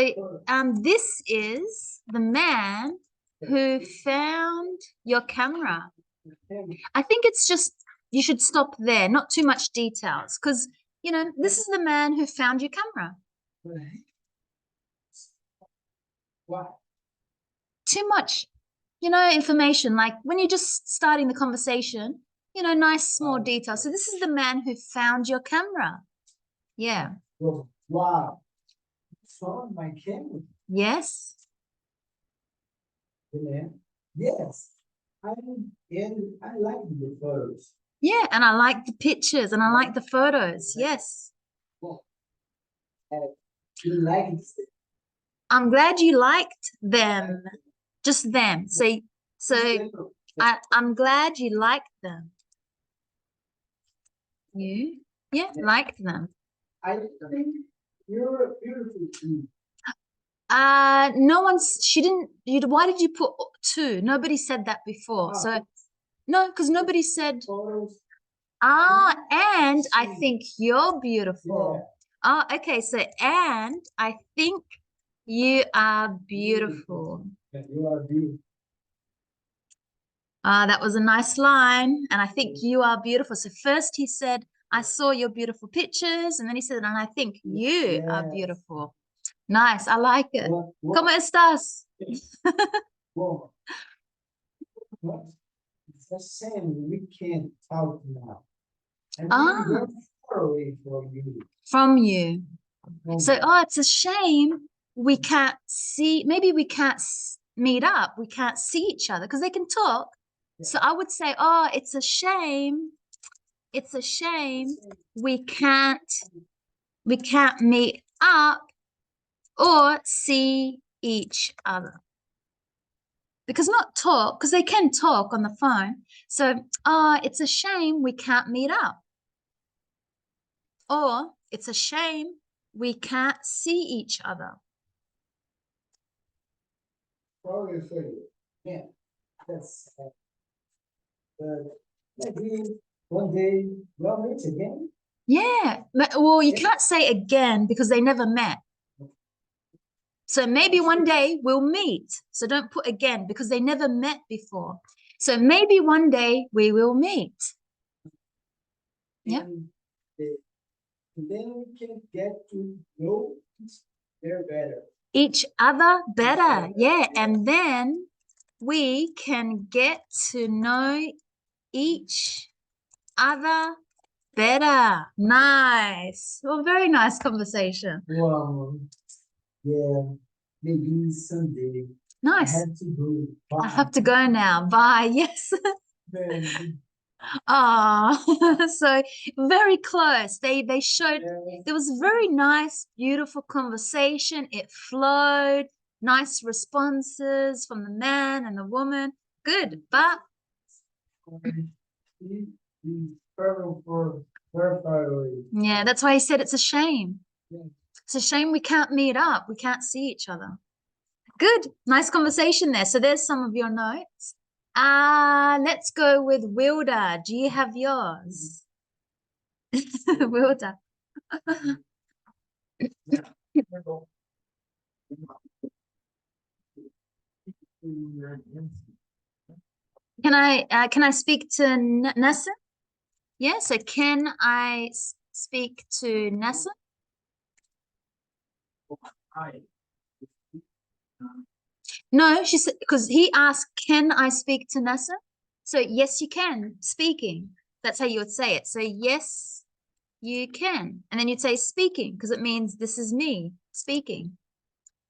this is the man who found your camera. I think it's just, you should stop there, not too much details, because, this is the man who found your camera. What? Too much, information, like when you're just starting the conversation, nice small details. So this is the man who found your camera. Yeah. Wow. Found my camera. Yes. Yes. I like the photos. Yeah, and I like the pictures and I like the photos. Yes. You like it. I'm glad you liked them. Just them. So I'm glad you liked them. You? Yeah, liked them. I think you're beautiful too. Why did you put two? Nobody said that before. So no, because nobody said Photos. And I think you're beautiful. Yeah. Oh, okay. So and I think you are beautiful. You are beautiful. That was a nice line. And I think you are beautiful. So first he said, I saw your beautiful pictures. And then he said, and I think you are beautiful. Nice. I like it. ¿Cómo estás? Well, it's a shame we can't talk now. And we're far away from you. From you. So, it's a shame we can't see, maybe we can't meet up. We can't see each other because they can talk. Yeah. So I would say, it's a shame. It's a shame we can't meet up or see each other. because not talk, because they can talk on the phone. So, it's a shame we can't meet up. Or it's a shame we can't see each other. Probably say, yeah, that's, maybe one day we'll meet again. Yeah. Well, you Yeah. can't say again because they never met. So maybe one day we'll meet. So don't put again because they never met before. So maybe one day we will meet. Yeah. And then we can get to know each other better. Each other better. Yeah. And then we can get to know each other better. Nice. Well, very nice conversation. Wow. Yeah, maybe someday. Nice. I have to go. Bye. I have to go now. Bye. Yes. So very close. They showed there was a very nice, beautiful conversation. It flowed, nice responses from the man and the woman. Good, but yeah, that's why he said it's a shame. It's a shame we can't meet up. We can't see each other. Good, nice conversation there. So there's some of your notes. Let's go with Wilda. Do you have yours? Wilda. Can I speak to Nessa? Yeah, so can I speak to Nessa? No, she said, because he asked, can I speak to Nessa? So yes, you can, speaking. That's how you would say it. So yes, you can. And then you'd say speaking, because it means this is me speaking.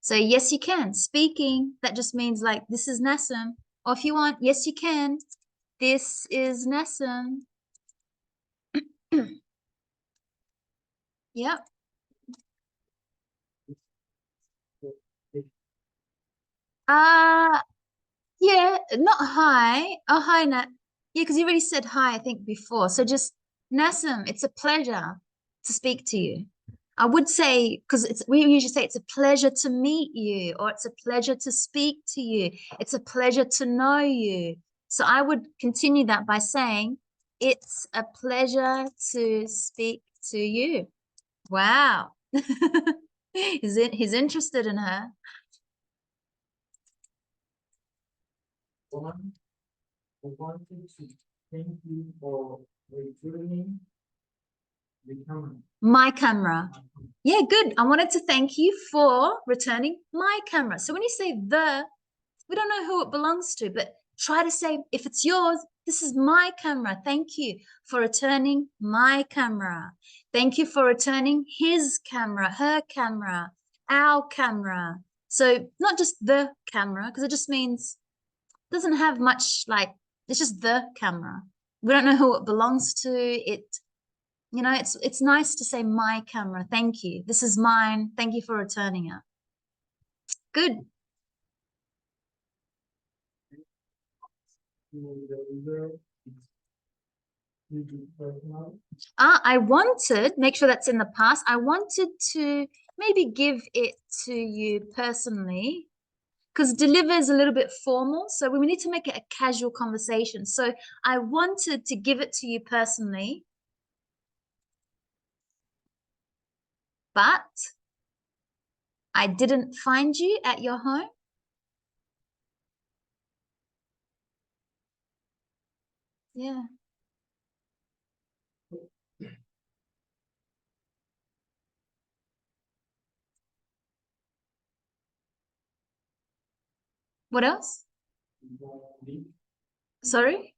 So yes, you can, speaking. That just means like, this is Nassim. Or if you want, yes, you can. This is Nassim. Yep. Yeah, not hi. Oh, hi, Nat. Yeah, because you already said hi, I think, before. So just Nassim, it's a pleasure to speak to you. I would say, because we usually say it's a pleasure to meet you, or it's a pleasure to speak to you. It's a pleasure to know you. So I would continue that by saying, it's a pleasure to speak to you. Wow. He's interested in her. I wanted to thank you for returning the camera. My camera. Yeah, good. I wanted to thank you for returning my camera. So when you say the, we don't know who it belongs to, but try to say, if it's yours, this is my camera. Thank you for returning my camera. Thank you for returning his camera, her camera, our camera. So not just the camera, because it just means, doesn't have much like, it's just the camera. We don't know who it belongs to. It's nice to say my camera. Thank you. This is mine. Thank you for returning it. Good. I wanted, make sure that's in the past. I wanted to maybe give it to you personally, because deliver is a little bit formal. So we need to make it a casual conversation. So I wanted to give it to you personally, but I didn't find you at your home. Yeah. What else? Sorry?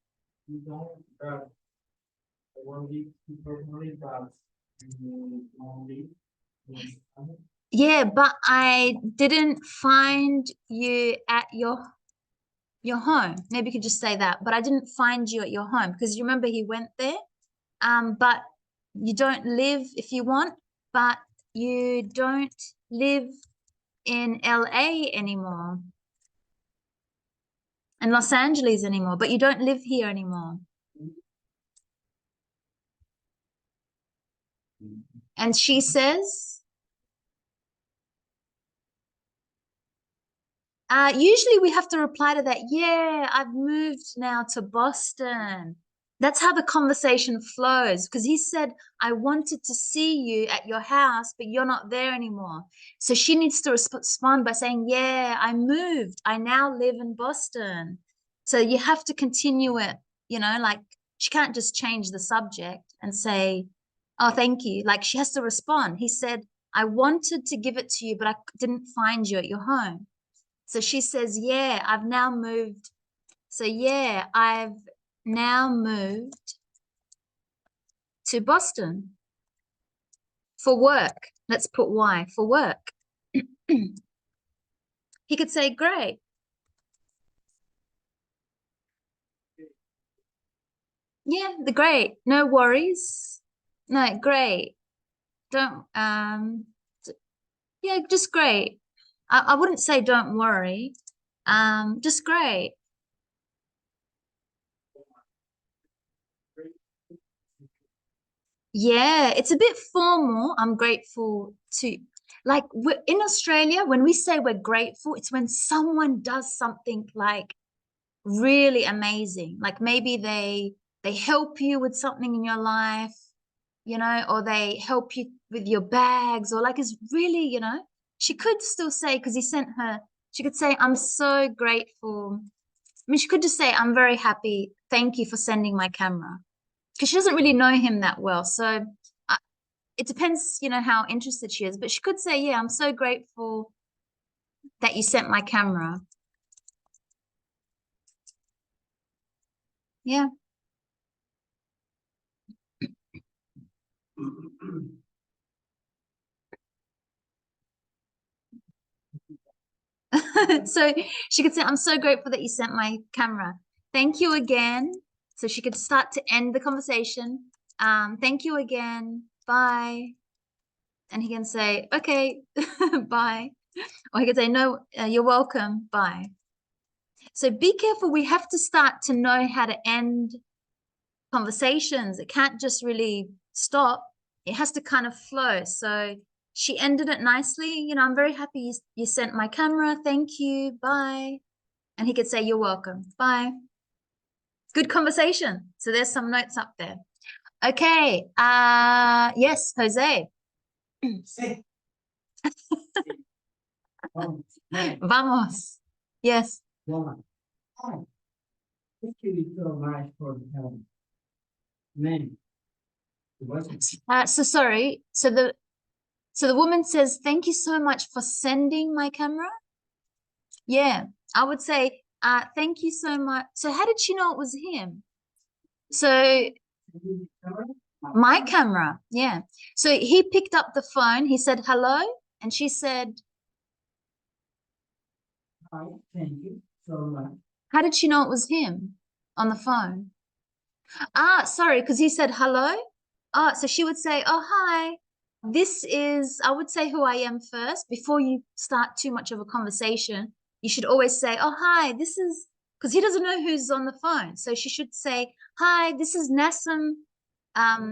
Yeah, but I didn't find you at your home. Maybe you could just say that. But I didn't find you at your home because you remember he went there. But you don't live if you want, but you don't live in LA anymore. in Los Angeles anymore, but you don't live here anymore. And she says, usually we have to reply to that, yeah, I've moved now to Boston. That's how the conversation flows, because he said, I wanted to see you at your house, but you're not there anymore. So she needs to respond by saying, yeah, I moved. I now live in Boston. So you have to continue it, you know, like she can't just change the subject and say, oh, thank you. Like she has to respond. He said, I wanted to give it to you, but I didn't find you at your home. So she says, yeah, I've now moved. So yeah, I've now moved to Boston for work. Let's put why, for work. He could say, great. Yeah, the great. No worries. No, great. Don't, yeah, just great. I wouldn't say don't worry. Just great. Yeah, it's a bit formal. I'm grateful to, like, in Australia, when we say we're grateful, it's when someone does something like really amazing. Like maybe they help you with something in your life, you know, or they help you with your bags, or like it's really, you know, she could still say, because he sent her, she could say, I'm so grateful. I mean, she could just say, I'm very happy. Thank you for sending my camera. Because she doesn't really know him that well. So it depends, you know, how interested she is. But she could say, yeah, I'm so grateful that you sent my camera. Yeah. So she could say, I'm so grateful that you sent my camera. Thank you again. So she could start to end the conversation. Thank you again. Bye. And he can say, okay, bye. Or he could say, no, you're welcome. Bye. So be careful. We have to start to know how to end conversations. It can't just really stop. It has to kind of flow. So she ended it nicely. You know, I'm very happy you sent my camera. Thank you. Bye. And he could say, you're welcome. Bye. Good conversation. So there's some notes up there. Okay. Yes, Jose. Sí. Vamos. Yes. Woman. Oh, thank you so much for the help. Man. So sorry. So the woman says, thank you so much for sending my camera. Yeah, I would say, thank you so much. So how did she know it was him? So my camera, yeah. So he picked up the phone, he said hello, and she said, Hi, thank you so much. how did she know it was him on the phone? Sorry, because he said hello. So she would say, oh, hi. This is, I would say who I am first. Before you start too much of a conversation, you should always say, oh, hi, this is, because he doesn't know who's on the phone. So she should say, hi, this is Nassim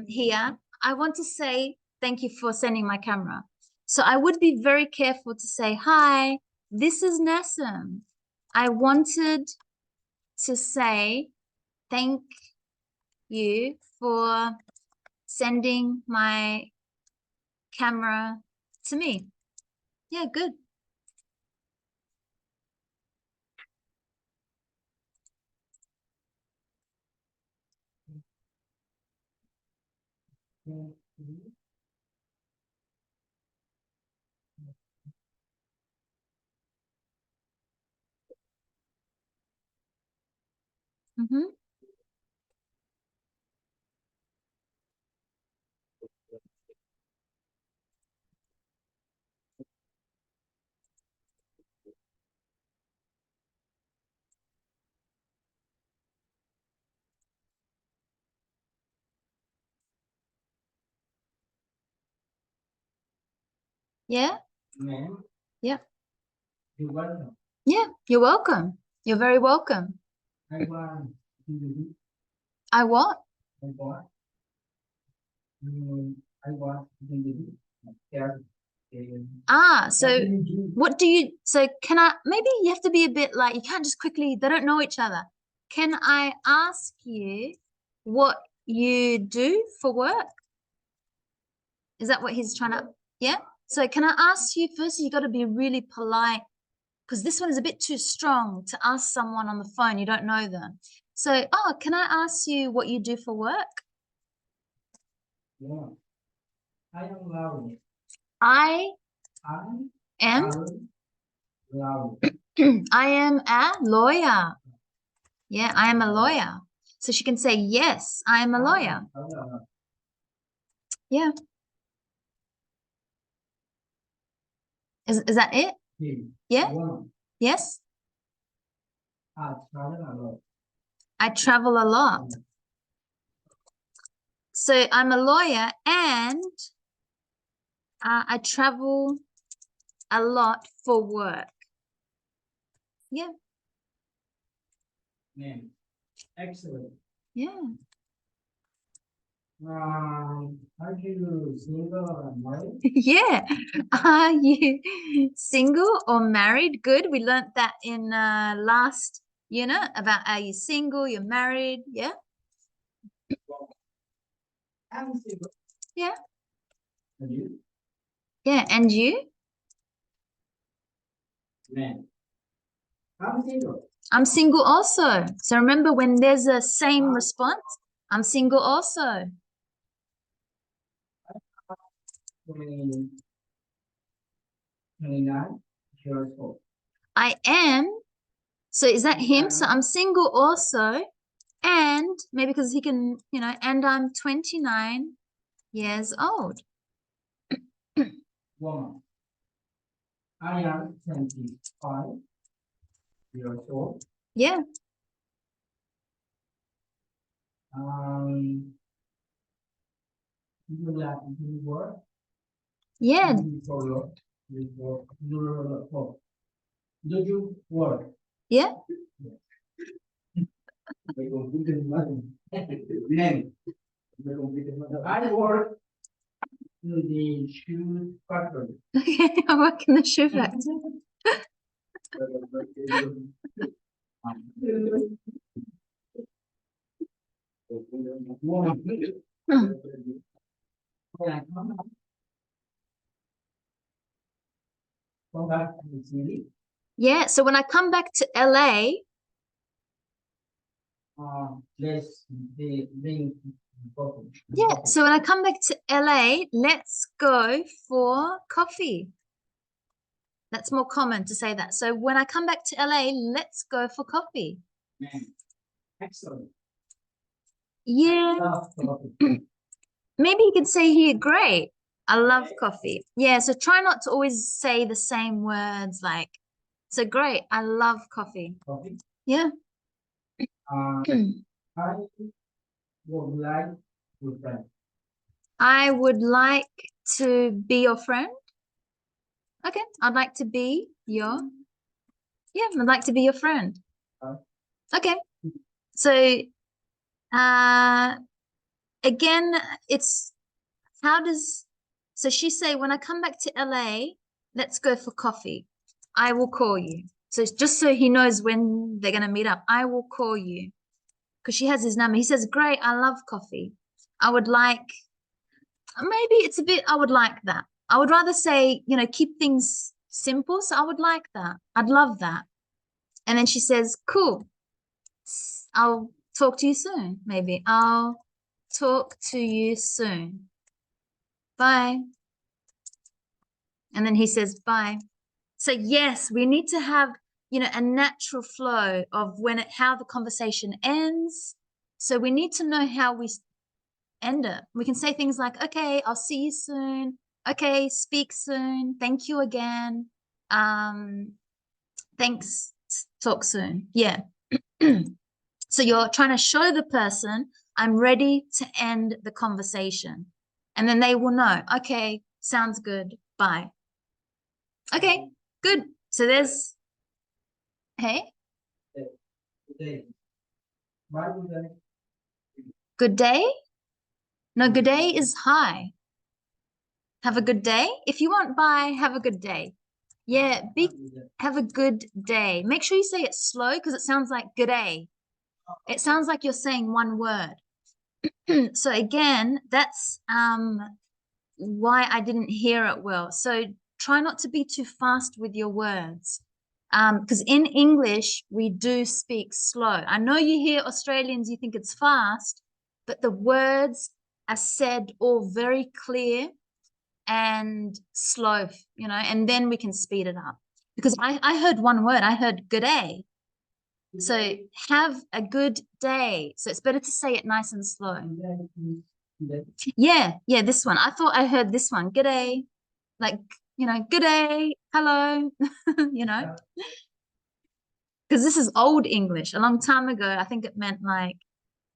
here. I want to say thank you for sending my camera. So I would be very careful to say, hi, this is Nassim. I wanted to say thank you for sending my camera to me. Yeah, good. Mm-hmm. Yeah. Ma'am, Yeah. you're welcome. Yeah, you're welcome. You're very welcome. I want DVD. I what? I bought. I want DVD. Yeah. So what do you, so can I, maybe you have to be a bit like, you can't just quickly, they don't know each other. Can I ask you what you do for work? Is that what he's trying to, yeah? So can I ask you, first you got to be really polite because this one is a bit too strong to ask someone on the phone, you don't know them. So, oh, can I ask you what you do for work? Yeah. I am Laila. I am Laila. I am a lawyer. Yeah, I am a lawyer. So she can say, yes, I am a lawyer. Yeah. Is that it? Yeah? Yes? I travel a lot. So I'm a lawyer and I travel a lot for work. Yeah. Man, excellent. Yeah. Are you single or married? Yeah. Are you single or married? Good. We learned that in last unit about are you single, you're married. Yeah. I'm single. Yeah. And you? Yeah. And you? Man, I'm single. I'm single also. So remember when there's a same response, I'm single also. 29 years old. I am. So is that him? So I'm single also. And maybe because he can, you know, and I'm 29 years old. Woman. I am 25 years old. Yeah. Do you like to work? Yeah. Do you work? Yeah. I work in the shoe factory. I work in the shoe factory. Come back to the city. Yeah. So when I come back to LA, Let's bring coffee. yeah. So when I come back to LA, let's go for coffee. That's more common to say that. So when I come back to LA, let's go for coffee. Man, excellent. Yeah. Love coffee. Maybe you could say here, great. I love coffee. Yeah. So try not to always say the same words like, so great. I love coffee. Coffee. Yeah. I would like to friend. I would like to be your friend. Okay. I'd like to be your, yeah, I'd like to be your friend. Okay. So, again, it's how does, so she say, when I come back to LA, let's go for coffee. I will call you. So it's just so he knows when they're going to meet up. I will call you because she has his number. He says, great, I love coffee. I would like, maybe it's a bit, I would like that. I would rather say, you know, keep things simple. So I would like that. I'd love that. And then she says, cool. I'll talk to you soon. Maybe I'll talk to you soon. Bye. And then he says, bye. So yes, we need to have, you know, a natural flow of when it, how the conversation ends. So we need to know how we end it. We can say things like, okay, I'll see you soon. Okay, speak soon. Thank you again. Thanks. Talk soon. Yeah. So you're trying to show the person, I'm ready to end the conversation. And then they will know, okay, sounds good. Bye. Okay, good. So there's, hey? Good day. Why would I? Good day? No, good day is hi. Have a good day. If you want bye, have a good day. Yeah, have a good day. Make sure you say it slow because it sounds like good day. It sounds like you're saying one word. So again, that's why I didn't hear it well. So try not to be too fast with your words. Because in English, we do speak slow. I know you hear Australians, you think it's fast, but the words are said all very clear and slow, you know, and then we can speed it up. Because I heard one word, I heard good day. So have a good day. So it's better to say it nice and slow. Yeah, this one. I thought I heard this one. Good day. Like, you know, good day, hello, you know. Because this is old English. A long time ago, I think it meant like,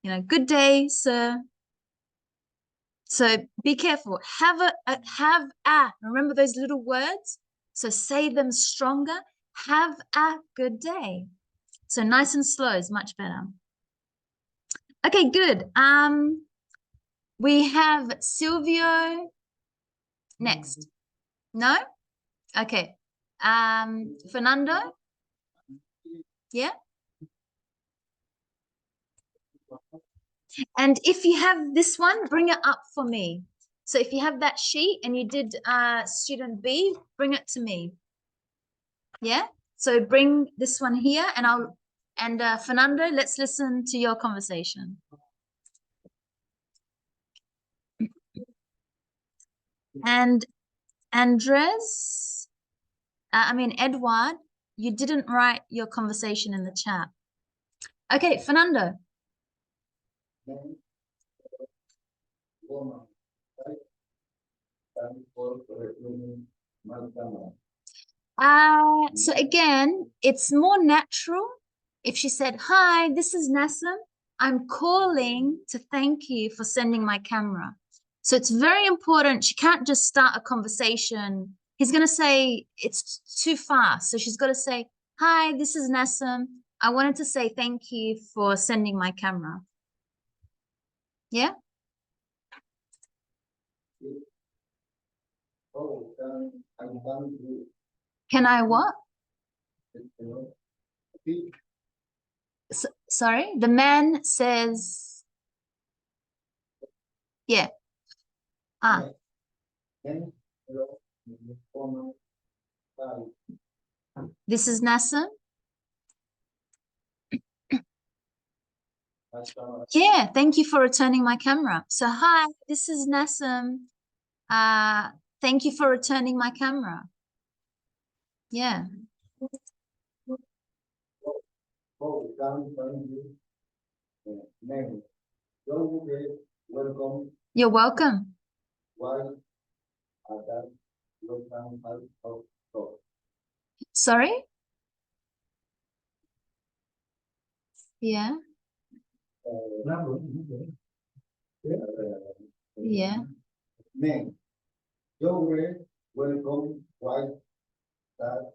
you know, good day, sir. So be careful. Have a. Remember those little words? So say them stronger. Have a good day. So nice and slow is much better. Okay, good. We have Silvio next. No? Okay. Fernando? Yeah? And if you have this one, bring it up for me. So if you have that sheet and you did student B, bring it to me. Yeah? So bring this one here and Fernando, let's listen to your conversation. And Andres, Edward, you didn't write your conversation in the chat. Okay, Fernando. So again, it's more natural if she said, hi, this is Nassim. I'm calling to thank you for sending my camera. So it's very important. She can't just start a conversation. He's going to say it's too fast. So she's got to say, hi, this is Nassim. I wanted to say thank you for sending my camera. Yeah? Can I what? Sorry, the man says, yeah. This is Nassim. Yeah, thank you for returning my camera. So hi, this is Nassim. Thank you for returning my camera. Yeah. You're welcome. Sorry? Yeah. Yeah. Welcome, why that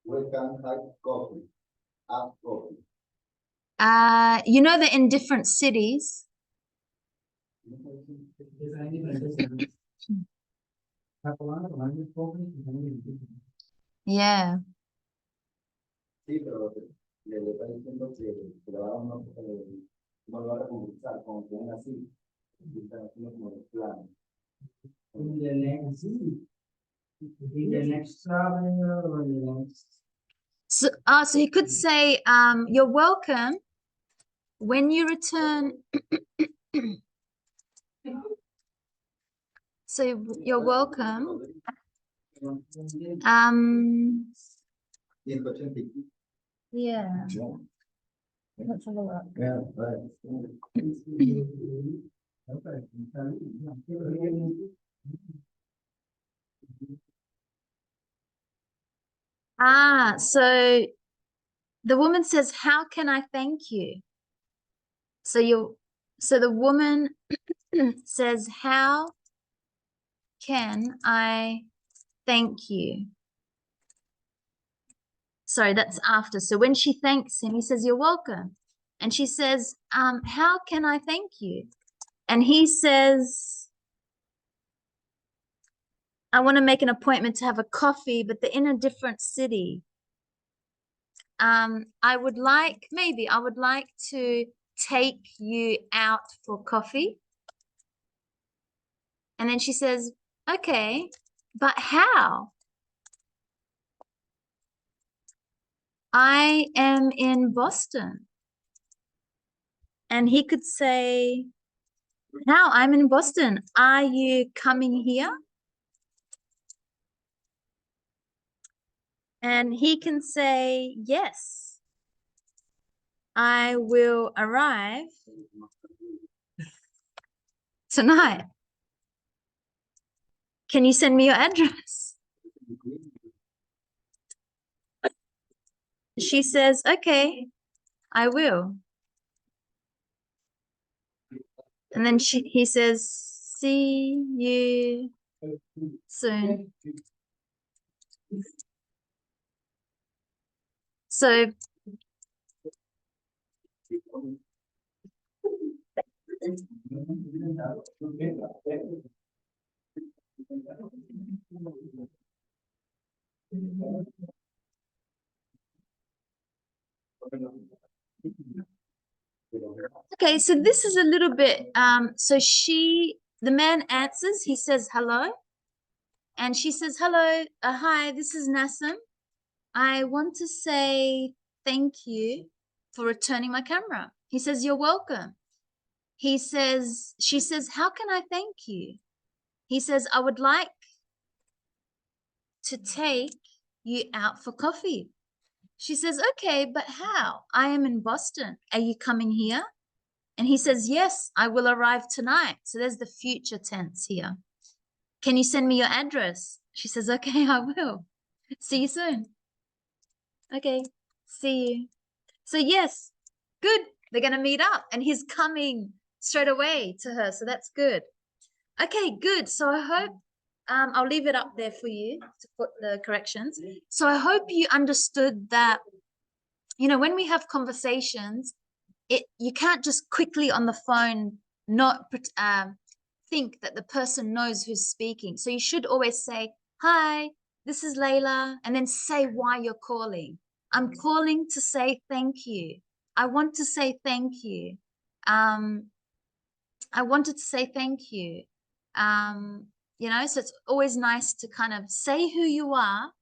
welcome have coffee, have coffee. You know they're in different cities. Yeah. Sí, pero le está diciendo que le va a dar una, no lo va a conversar con que así, y están haciendo como el plan. In the next traveling or the next. So you could say, you're welcome when you return. So you're welcome. Yeah. Let's have a look. Yeah, right. So the woman says, how can I thank you? So the woman says, how can I thank you? Sorry, that's after. So when she thanks him, he says, "You're welcome." And she says, "How can I thank you?" And he says, "I want to make an appointment to have a coffee, but they're in a different city. I would like to take you out for coffee." And then she says, "Okay, but how? I am in Boston." And he could say, "How? I'm in Boston. Are you coming here?" And he can say, "Yes, I will arrive tonight. Can you send me your address?" She says, "Okay, I will." And then he says, "See you soon." So okay, so this is a little bit so the man answers, he says hello, and she says, "Hello, hi, this is Nassim. I want to say thank you for returning my camera." He says, "You're welcome." She says, "How can I thank you?" He says, "I would like to take you out for coffee." She says, "Okay, but how? I am in Boston. Are you coming here?" And he says, "Yes, I will arrive tonight." So there's the future tense here. "Can you send me your address?" She says, "Okay, I will. See you soon." "Okay, see you." So yes, good. They're going to meet up and he's coming straight away to her. So that's good. Okay, good. So I hope I'll leave it up there for you to put the corrections. So I hope you understood that, when we have conversations, you can't just quickly on the phone not think that the person knows who's speaking. So you should always say, "Hi, this is Laila," and then say why you're calling. "I'm calling to say thank you. I want to say thank you. I wanted to say thank you." So it's always nice to kind of say who you are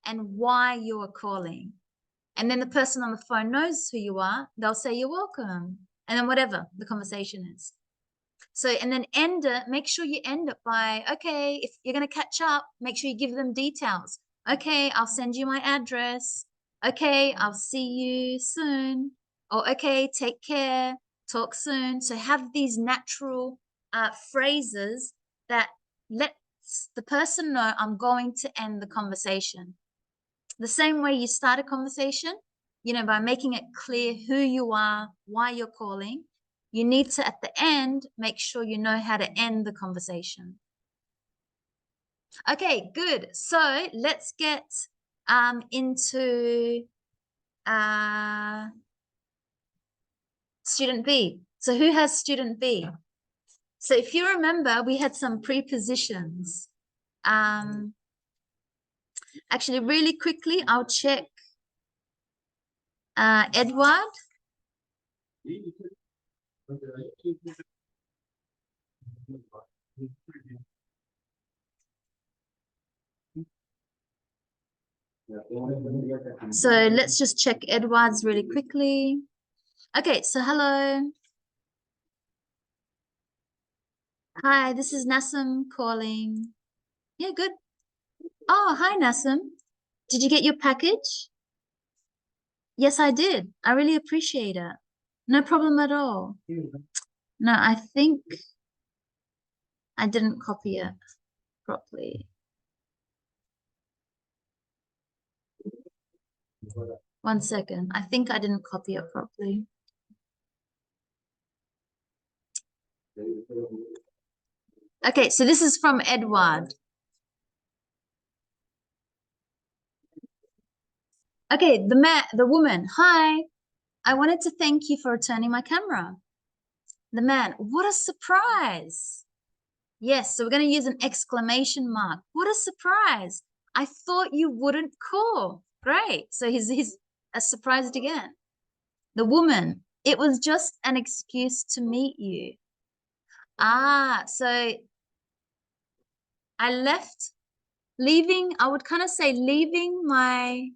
and why you are calling. And then the person on the phone knows who you are. They'll say, "You're welcome." And then whatever the conversation is. So, and then make sure you end it by, "Okay, if you're going to catch up, make sure you give them details. Okay, I'll send you my address. Okay, I'll see you soon." Or, "Okay, take care, talk soon." So have these natural phrases that lets the person know I'm going to end the conversation. The same way you start a conversation, by making it clear who you are, why you're calling, you need to, at the end, make sure you know how to end the conversation. Okay, good. So let's get into student B. So who has student B? So if you remember, we had some prepositions. Actually, really quickly, I'll check Edward. So let's just check Edward's really quickly. Okay, so hello. Hi, this is Nassim calling. Yeah, good. Oh, hi, Nassim. Did you get your package? Yes, I did. I really appreciate it. No problem at all. No, I think I didn't copy it properly. One second. I think I didn't copy it properly. Okay, so this is from Edward. Okay, the woman, hi. I wanted to thank you for returning my camera. The man, what a surprise. Yes, so we're going to use an exclamation mark. What a surprise. I thought you wouldn't call. Great. So he's surprised again. The woman, it was just an excuse to meet you. Ah, so I I would kind of say leaving my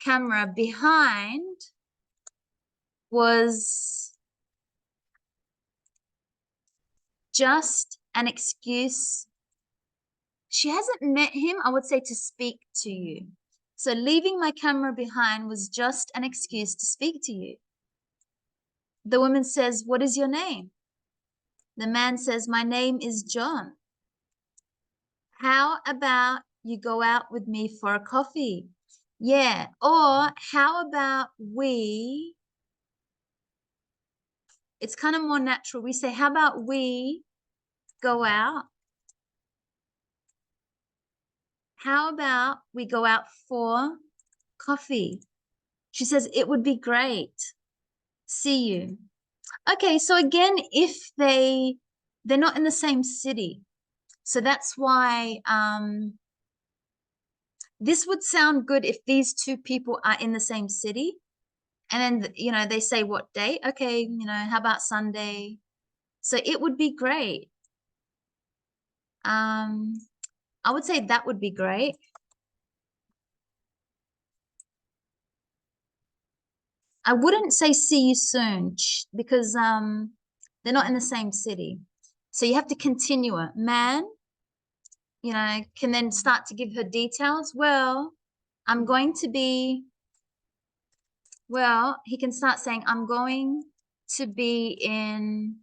camera behind was just an excuse. She hasn't met him, I would say, to speak to you. So leaving my camera behind was just an excuse to speak to you. The woman says, what is your name? The man says, my name is John. How about you go out with me for a coffee? Yeah. Or how about it's kind of more natural. We say, how about we go out? How about we go out for coffee? She says, it would be great. See you. Okay, so again, if they're not in the same city. So that's why this would sound good if these two people are in the same city. And then, you know, they say what day? Okay, you know, how about Sunday? So it would be great. I would say that would be great. I wouldn't say see you soon because they're not in the same city. So you have to continue it. Man, you know, can then start to give her details. Well, I'm going to be, well, he can start saying, I'm going to be in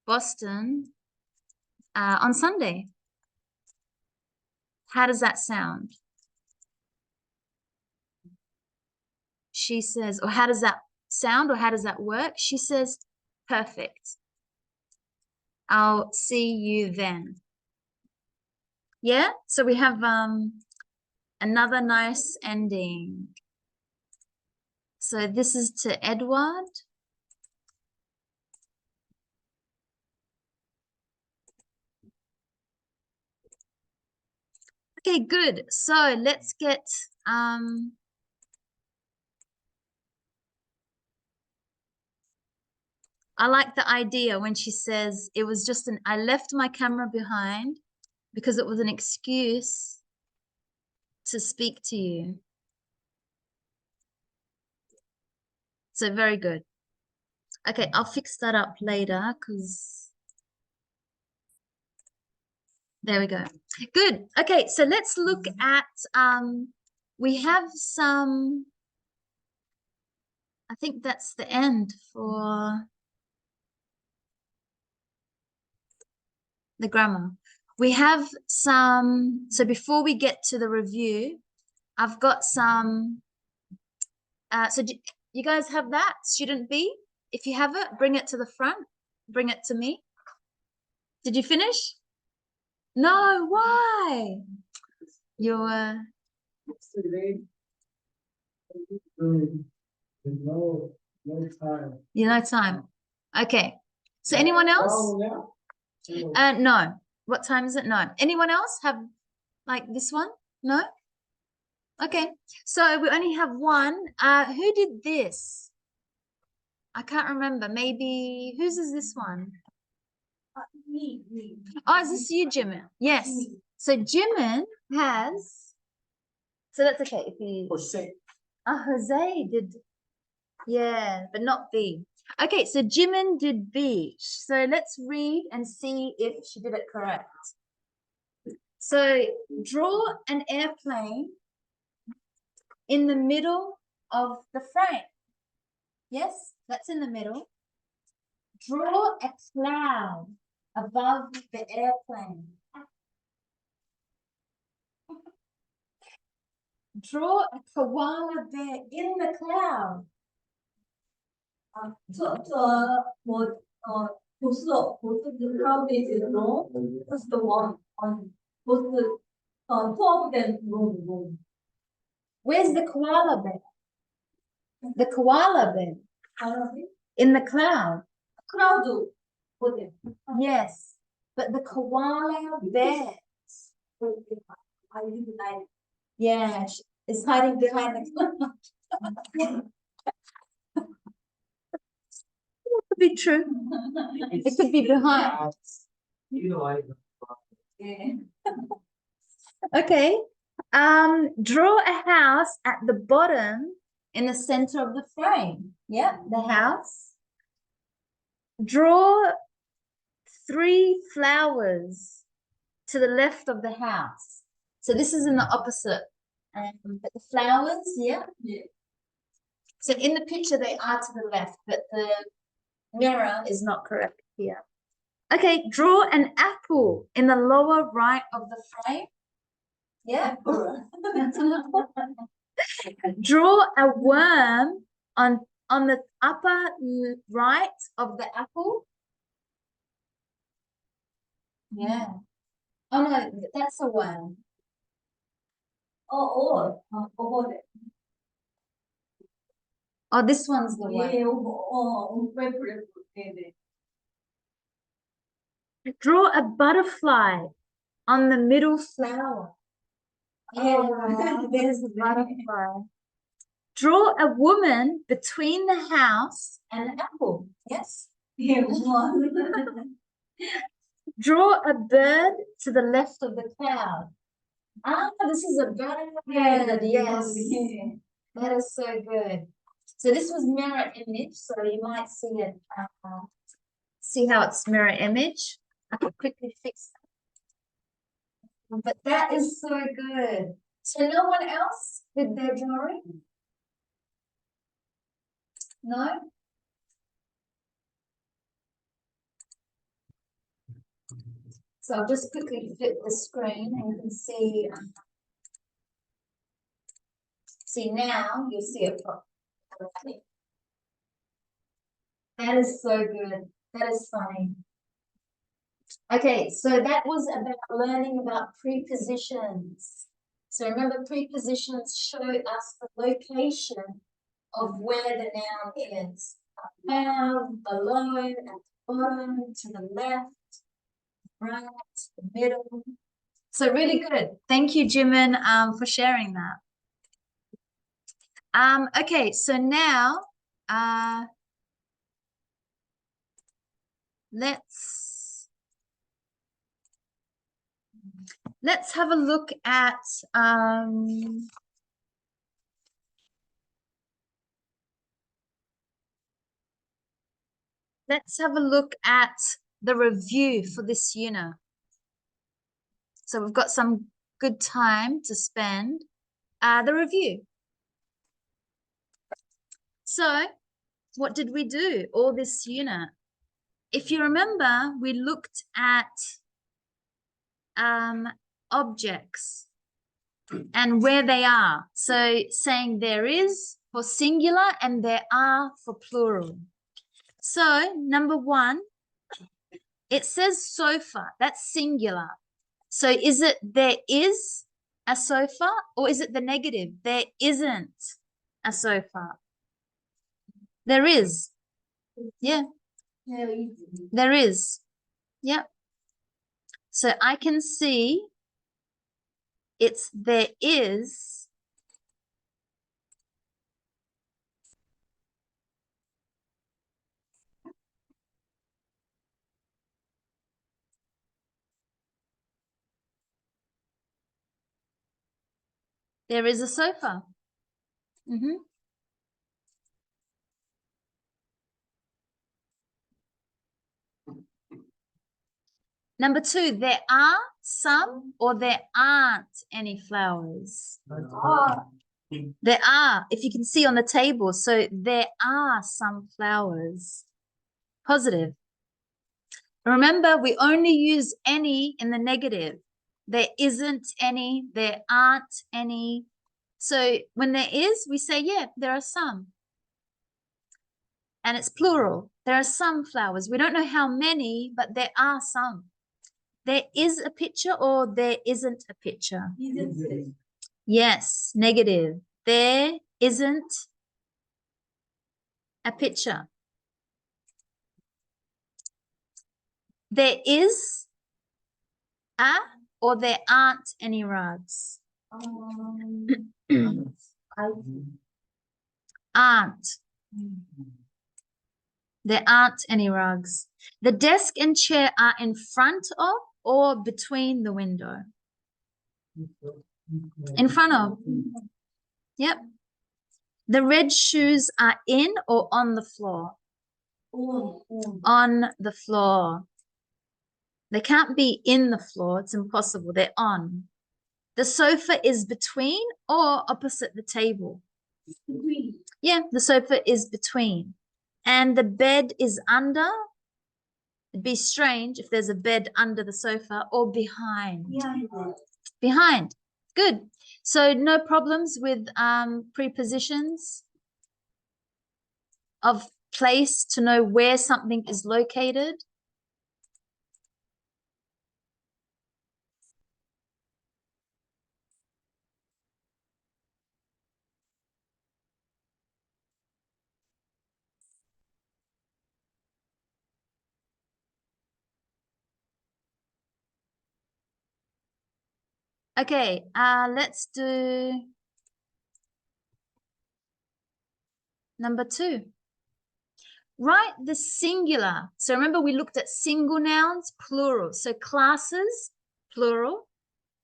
Boston on Sunday. How does that sound? She says, or how does that sound or how does that work? She says, perfect. I'll see you then. Yeah, so we have another nice ending. So this is to Edward. Okay, good. So let's get I like the idea when she says it was just I left my camera behind because it was an excuse to speak to you. So very good. Okay, I'll fix that up later because there we go. Good. Okay, so let's look at we have some, I think that's the end for the grammar. We have some, so before we get to the review, I've got some, so you guys have that, student B? If you have it, bring it to the front, bring it to me. Did you finish? No, why? You're, No time. you know, time. Okay, so anyone else? No. What time is it? No. Anyone else have like this one? No? Okay. So we only have one. Who did this? I can't remember. Maybe whose is this one? Me. Oh, is this you, Jimin? Yes. So Jimin has. So that's okay if he. Jose. Jose did. Yeah, but not B. Okay, so Jimin did B. So let's read and see if she did it correct. So draw an airplane in the middle of the frame. Yes, that's in the middle. Draw a cloud above the airplane. Draw a koala bear in the cloud. How big is it? No, that's the one on two of them. Where's the koala bear? The koala bear in the cloud. Crowd. Okay. Yes, but the koala bear. I didn't like. Yeah, is hiding behind the cloud. It could be true. It could be behind. You know, Yeah. Okay. Draw a house at the bottom in the center of the frame. Yep, the house. Draw 3 flowers to the left of the house. So this is in the opposite. But the flowers, yeah. Yeah. So in the picture they are to the left, but the mirror is not correct here. Okay, draw an apple in the lower right of the frame. Yeah. Draw a worm on the upper right of the apple. Yeah. Oh no, that's a worm. Over Oh, this one's the there. worm. Paper. Draw a butterfly on the middle flower. Oh, there's the butterfly. Draw a woman between the house and the apple. Yes. Yeah. Draw a bird to the left of the cloud. Ah, this is a bird. Yes. That is so good. So this was mirror image, so you might see it. See how it's mirror image. I can quickly fix that. But that is so good. So no one else did their drawing? No? So I'll just quickly flip the screen and you can see. See now, you'll see it properly. That is so good. That is funny. Okay, so that was about learning about prepositions. So remember, prepositions show us the location of where the noun is. Above, below, at the bottom, to the left, right, the middle. So really good. Thank you, Jimin, for sharing that. Okay, so now let's have a look at the review for this unit. So we've got some good time to spend. The review. So what did we do all this unit? If you remember, we looked at objects and where they are. So saying there is for singular and there are for plural. So number 1, it says sofa. That's singular. So is it there is a sofa, or is it the negative? There isn't a sofa. There is. Yeah. There is. Yeah. So I can see it's there is. There is a sofa. Number 2, there are some or there aren't any flowers. There are, if you can see on the table. So there are some flowers. Positive. Remember, we only use any in the negative. There isn't any, there aren't any. So when there is, we say, yeah, there are some. And it's plural. There are some flowers. We don't know how many, but there are some. There is a picture or there isn't a picture? Yes, negative. There isn't A picture. There is a or there aren't any rugs. Aren't. There aren't any rugs. The desk and chair are in front of or between the window. In front of. Yep. The red shoes are in or on the floor. On the floor. They can't be in the floor. It's impossible. They're on. The sofa is between or opposite the table. Between. Yeah, the sofa is between. And the bed is under. It'd be strange if there's a bed under the sofa or behind. Yeah. Behind. Good. So no problems with prepositions of place to know where something is located. Okay, let's do number 2. Write the singular. So remember we looked at single nouns, plural. So classes, plural.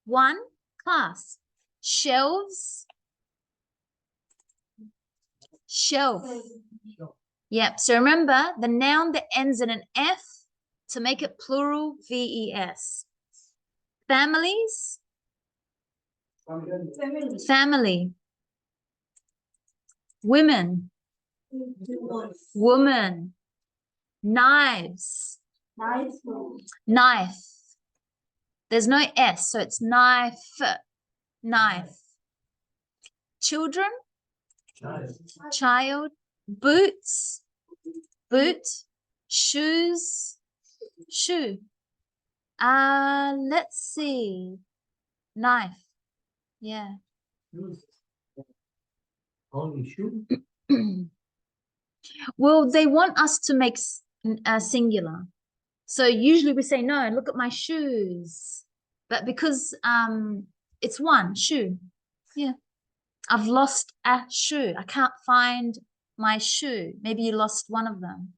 1 class. Shelves. Shelf. Yep. So remember the noun that ends in an F to make it plural, VES. Families. Family. Women. Woman. Knives. Knife. There's no S, so it's knife. Knife. Children. Child. Boots. Boot. Shoes. Shoe. Let's see. Knife. Yeah. Only shoe. Well, they want us to make a singular. So usually we say, no, look at my shoes. But because it's one shoe. Yeah. I've lost a shoe. I can't find my shoe. Maybe you lost one of them.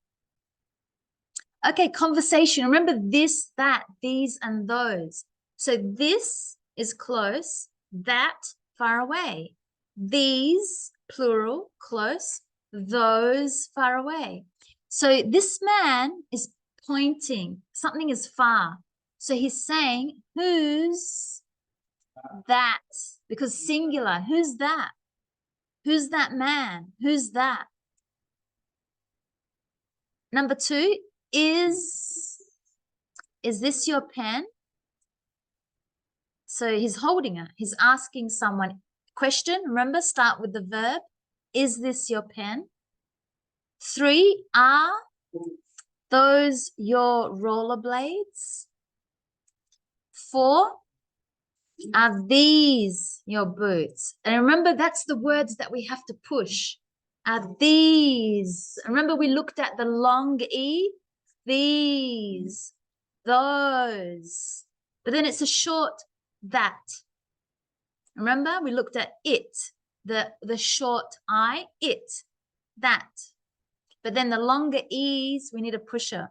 Okay, conversation. Remember this, that, these, and those. So this is close, that far away. These, plural, close, those far away. So this man is pointing. Something is far. So he's saying, who's that? Because singular, who's that? Who's that man? Who's that? Number 2, is this your pen? So he's holding it. He's asking someone. Question, remember, start with the verb. Is this your pen? 3, are those your rollerblades? 4, are these your boots? And remember, that's the words that we have to push. Are these? Remember, we looked at the long E? These, those. But then it's a short that. Remember, we looked at it, the short I, it, that. But then the longer E's, we need a pusher.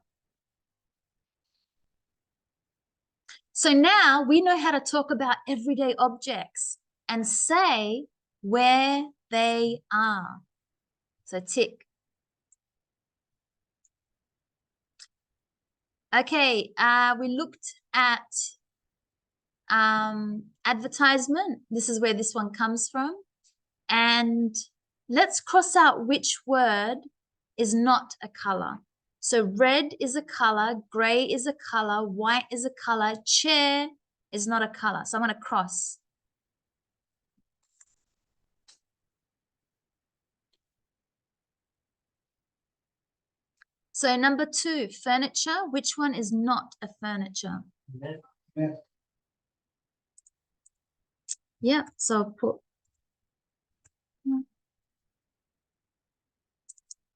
So now we know how to talk about everyday objects and say where they are. So tick. Okay, we looked at advertisement. This is where this one comes from. And let's cross out which word is not a color. So red is a color, gray is a color, white is a color, chair is not a color. So I'm going to cross. So number 2, furniture. Which one is not a furniture? Yeah, so I'll put.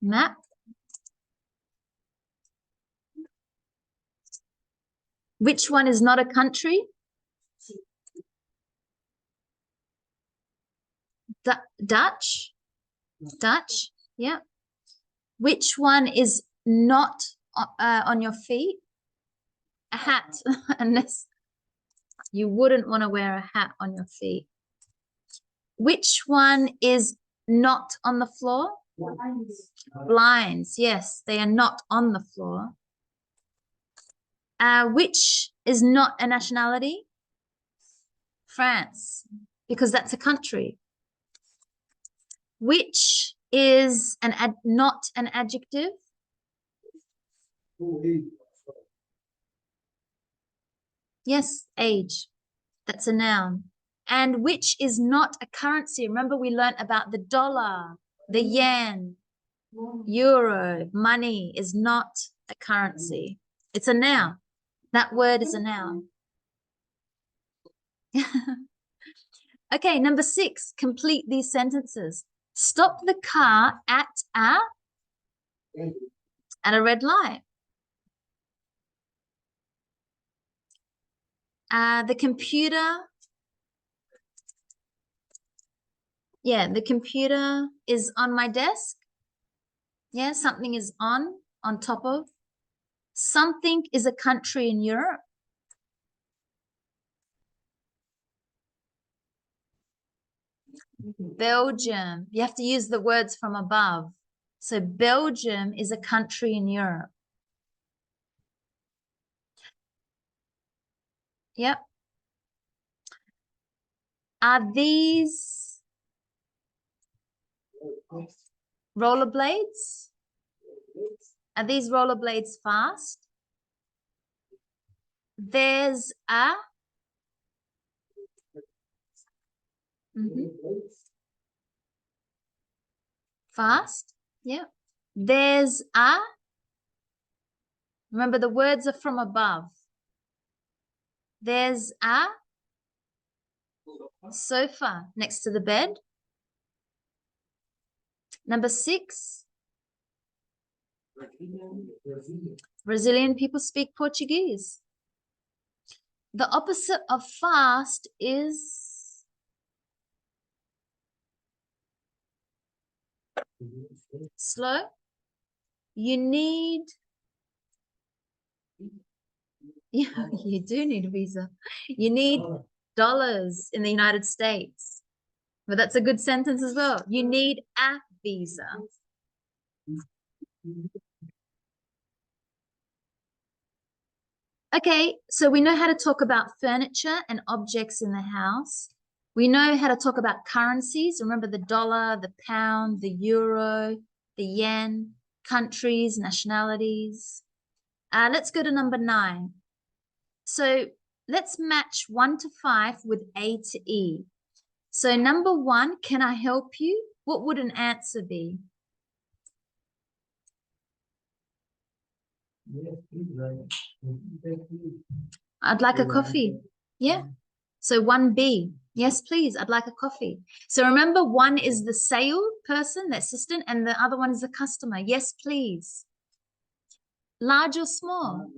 Map. Which one is not a country? Dutch. Dutch. Yeah. Which one is not on your feet? A hat, unless you wouldn't want to wear a hat on your feet. Which one is not on the floor? Blinds, yes, they are not on the floor. Which is not a nationality? France, because that's a country. Which is not an adjective? Yes, age. That's a noun. And which is not a currency? Remember, we learned about the dollar, the yen, euro. Money is not a currency. It's a noun. That word is a noun. Okay, number 6, complete these sentences. Stop the car at a red light. The computer. Yeah, the computer is on my desk. Yeah, something is on top of. Something is a country in Europe. Belgium. You have to use the words from above. So Belgium is a country in Europe. Yep. Are these rollerblades? Are these rollerblades fast? There's a fast. Yeah. There's a, remember the words are from above. There's a sofa next to the bed. Number 6. Brazilian people speak Portuguese. The opposite of fast is slow. You need, yeah, you do need a visa. You need dollars in the United States. But that's a good sentence as well. You need a visa. Okay, so we know how to talk about furniture and objects in the house. We know how to talk about currencies. Remember the dollar, the pound, the euro, the yen, countries, nationalities. Let's go to number 9. So let's match 1 to 5 with A to E. So number 1, can I help you? What would an answer be? I'd like a coffee. Yeah. So 1B. Yes, please. I'd like a coffee. So remember, 1 is the sale person, the assistant, and the other one is the customer. Yes, please. Large or small?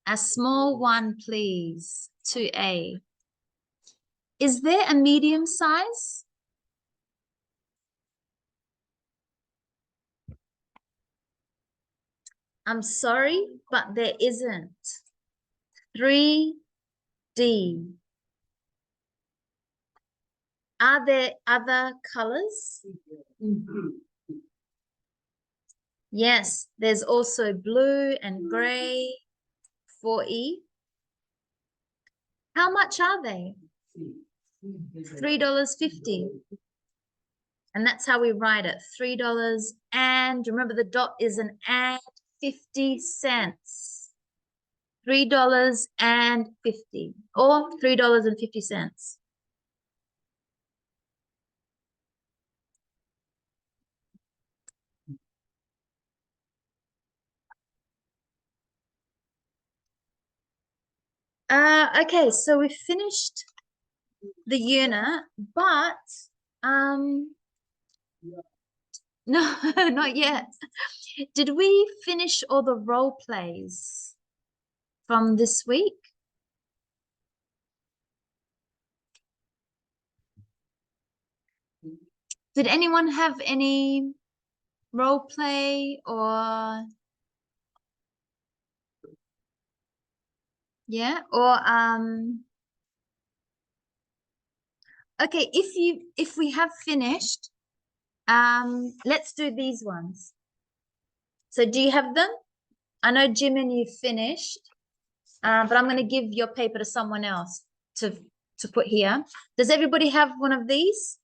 A small one, please. 2A. Is there a medium size? I'm sorry, but there isn't. 3D. Are there other colors? Yes, there's also blue and gray. 4E. How much are they? $3.50. And that's how we write it. $3. And remember, the dot is an and 50 cents. $3.50 or $3.50. Okay, so we finished the unit, but No, not yet. Did we finish all the role plays from this week? Did anyone have any role play or yeah, or okay, if we have finished, let's do these ones. So do you have them? I know Jimin, you finished, but I'm going to give your paper to someone else to put here. Does everybody have one of these?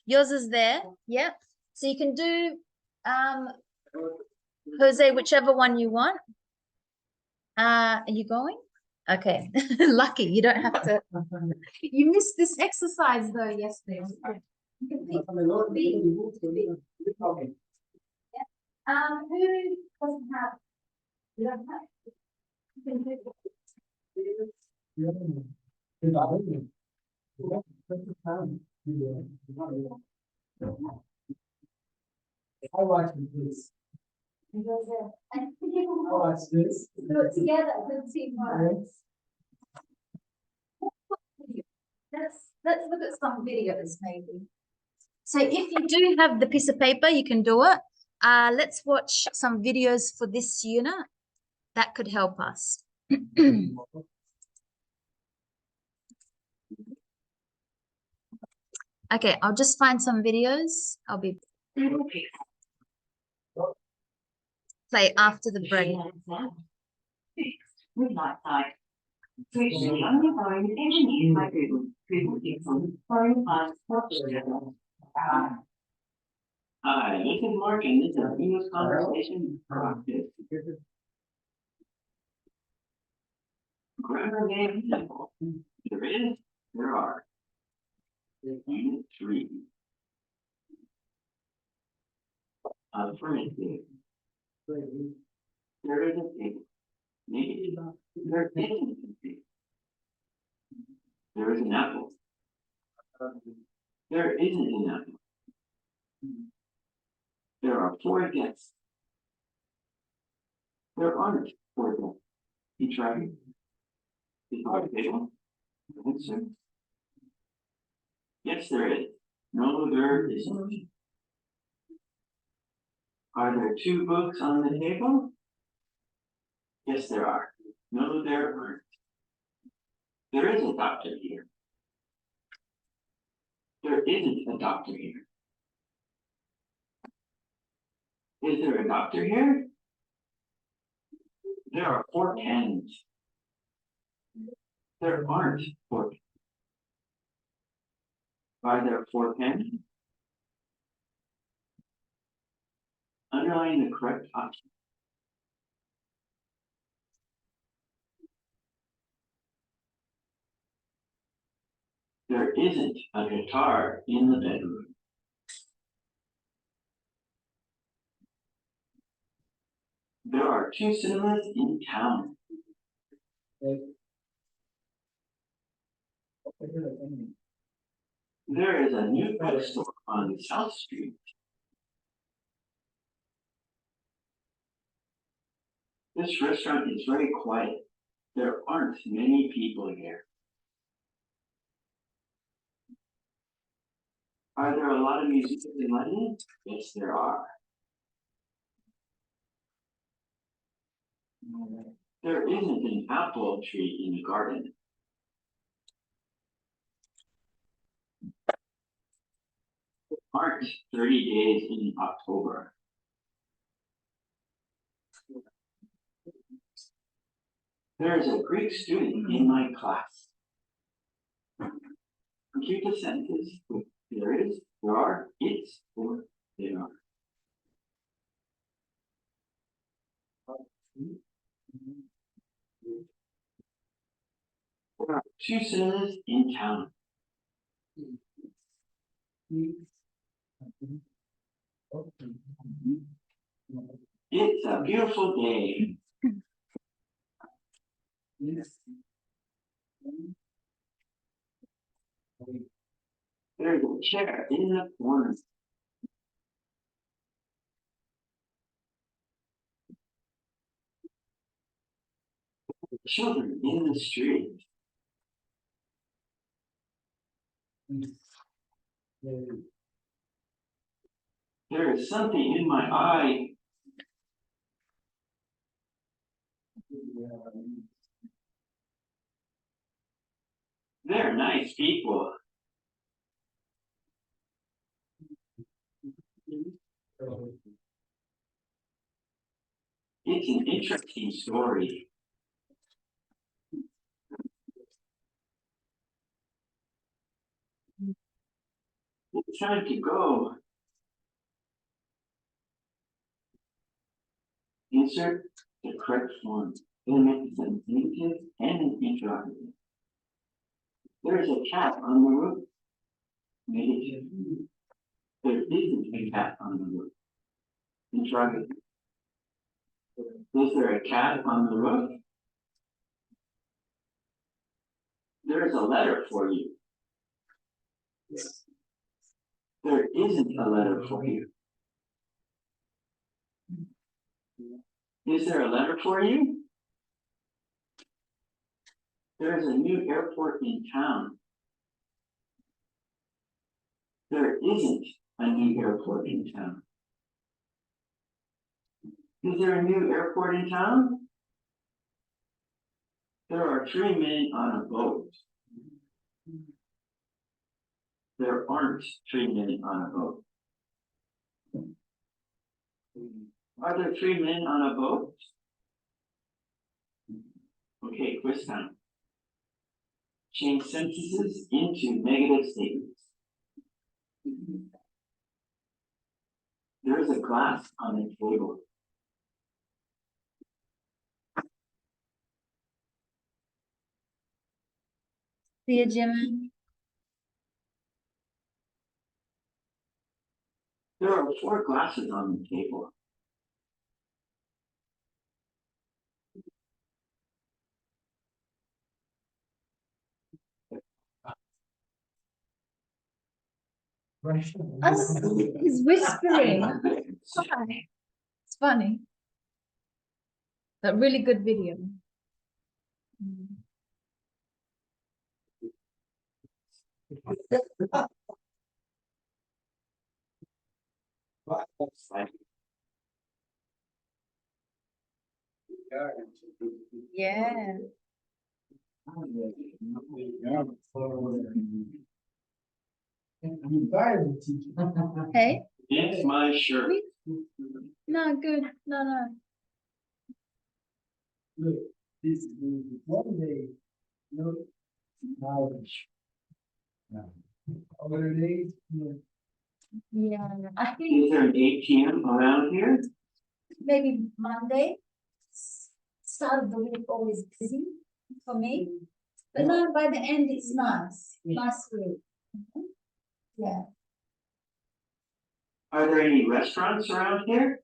Yours is there. Yeah. So you can do Jose, whichever one you want. Are you going? Okay. Lucky you don't have to. You missed this exercise though yesterday. Who doesn't have? You don't have? I watch this. I watch this. Do it together. Good teamwork. Let's look at some videos maybe. So if you do have the piece of paper, you can do it. Let's watch some videos for this unit. That could help us. Okay, I'll just find some videos. I'll be play after the break. With light side. Switch to the only phone engineered by Google. Google Pixel. Phone plus Hi, this is Mark, and this is our English conversation practice. Grammar game simple. There is, there are. Unit 3. Affirmative. There is a table. Maybe there isn't a table. There is an apple. There isn't an apple. There are 4 guests. There aren't 4 guests. Each right. Is there a table? Answer. Yes, there is. No, there isn't. Are there 2 books on the table? Yes, there are. No, there aren't. There is a doctor here. There isn't a doctor here. Is there a doctor here? There are 4 pens. There aren't 4 pens. Are there 4 pens? Underline the correct option. There isn't a guitar in the bedroom. There are 2 cinemas in town. There is a new bookstore on South Street. This restaurant is very quiet. There aren't many people here. Are there a lot of musicians in London? Yes, there are. There isn't an apple tree in the garden. There aren't 30 days in October. There is a Greek student in my class. Complete the sentence with there is, there are, it's, or they are. There are 2 cinemas in town. It's a beautiful day. There's a chair in the corner. Children in the street. There is something in my eye. They're nice people. It's an interesting story. It's time to go. Insert the correct form. Element is an infinitive and an interrogative. There is a cat on the roof. Negative. There isn't a cat on the roof. Interrogative. Is there a cat on the roof? There is a letter for you. There isn't a letter for you. Is there a letter for you? There is a new airport in town. There isn't a new airport in town. Is there a new airport in town? There are 3 men on a boat. There aren't 3 men on a boat. Are there 3 men on a boat? Okay, quiz time. Change sentences into negative statements. There is a glass on the table. See you, Jimmy. There are 4 glasses on the table. He's whispering. Hi. It's funny. But really good video. Yeah. Hey? It's my shirt. No, good. No. Look, this is one day, no knowledge. Other days, Yeah. I think Is there an ATM around here? maybe Monday. Start of the week always busy for me. But no, by the end it's nice. Nice week. Yeah. Are there any restaurants around here?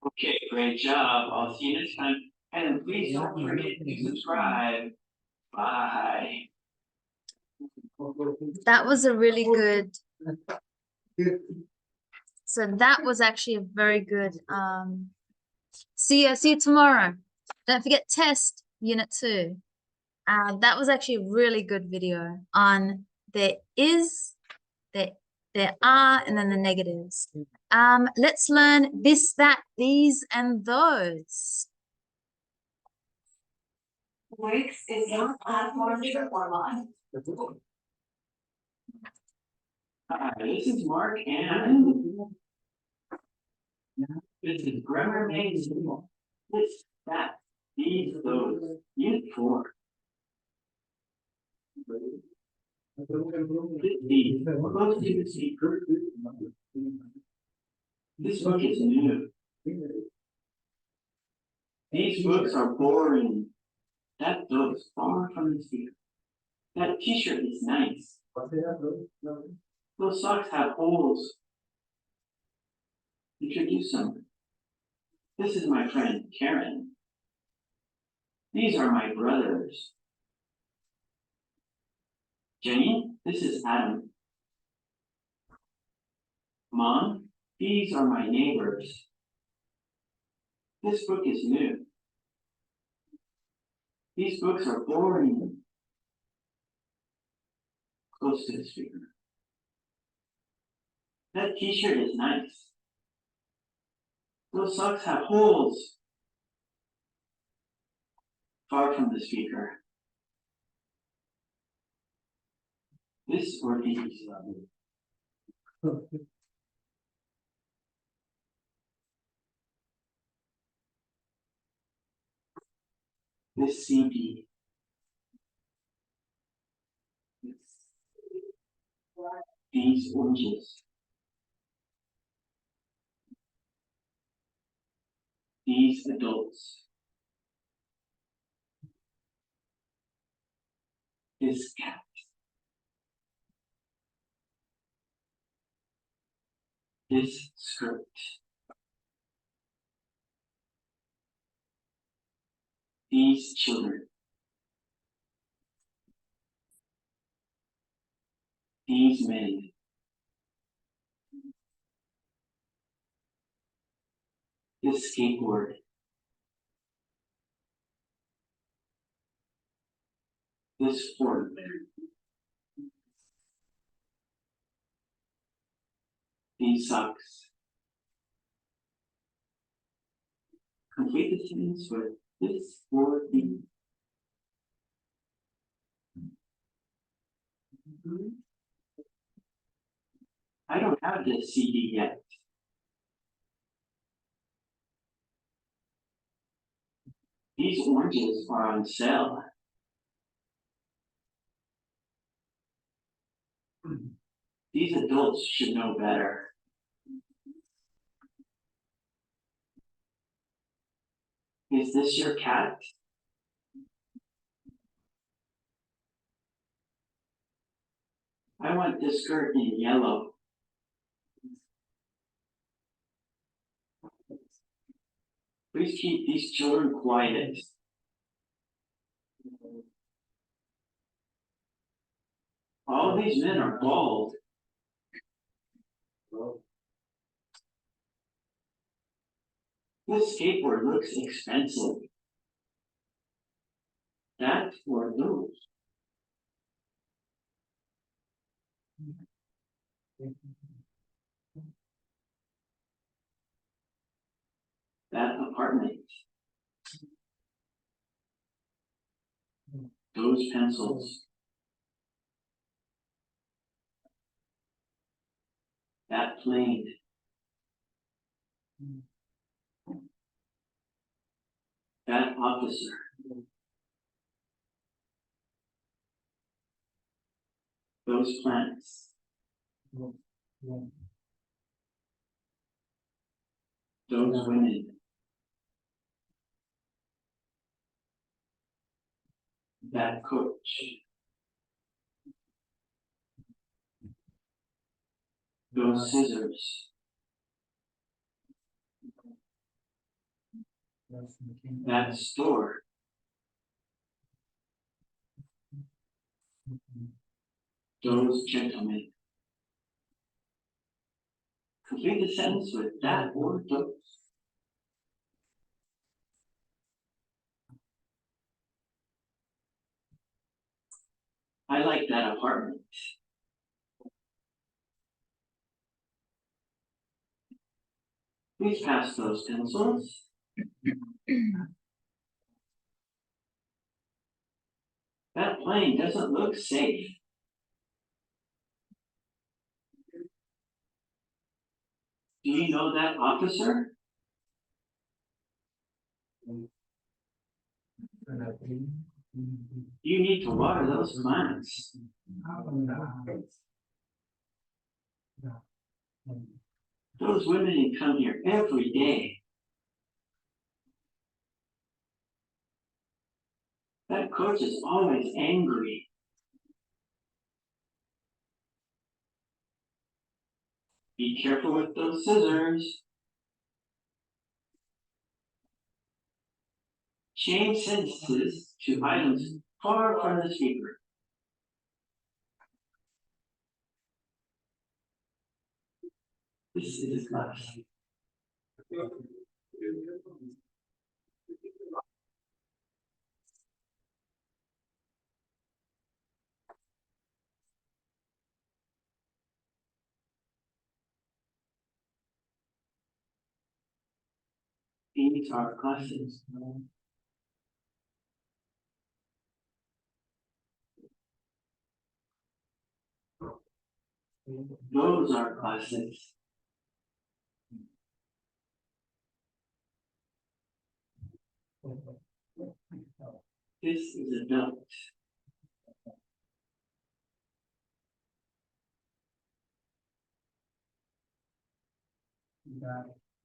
Okay, great job. I'll see you next time. And please don't forget to subscribe. Bye. That was a really good. So that was actually a very good. See you tomorrow. Don't forget test unit 2. That was actually a really good video on there are, and then the negatives. Let's learn this, that, these, and those. Wix is not a platform for life. Hi, this is Mark, and this is Grammar Made Simple. This, that, these, those. Unit 4. This book is new. These books are boring. That goes far from the speaker. That t-shirt is nice. Those socks have holes. Introduce someone. This is my friend, Karen. These are my brothers. Jenny, this is Adam. Mom, these are my neighbors. This book is new. These books are boring. Close to the speaker. That t-shirt is nice. Those socks have holes. Far from the speaker. This or these. This CD. These oranges. These adults. This cat. This skirt. These children. These men. This skateboard. This fork. These socks. Complete the sentence with this or these. I don't have this CD yet. These oranges are on sale. These adults should know better. Is this your cat? I want this skirt in yellow. Please keep these children quiet. All these men are bald. This skateboard looks expensive. That or those? That apartment. Those pencils. That plane. That officer. Those plants. Those women. That coach. Those scissors. That store. Those gentlemen. Complete the sentence with that or those. I like that apartment. Please pass those pencils. That plane doesn't look safe. Do you know that officer? You need to water those plants. Those women come here every day. That coach is always angry. Be careful with those scissors. Change sentences to items far from the speaker. This is class. These are classes. Those are classes. This is adult.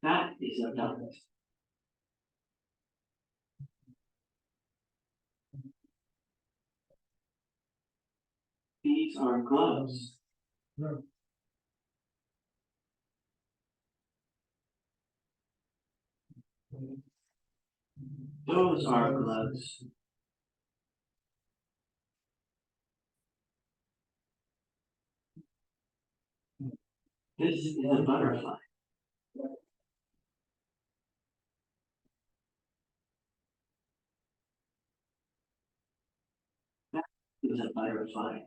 That is adult. These are gloves. Those are gloves. This is a butterfly. That is a butterfly.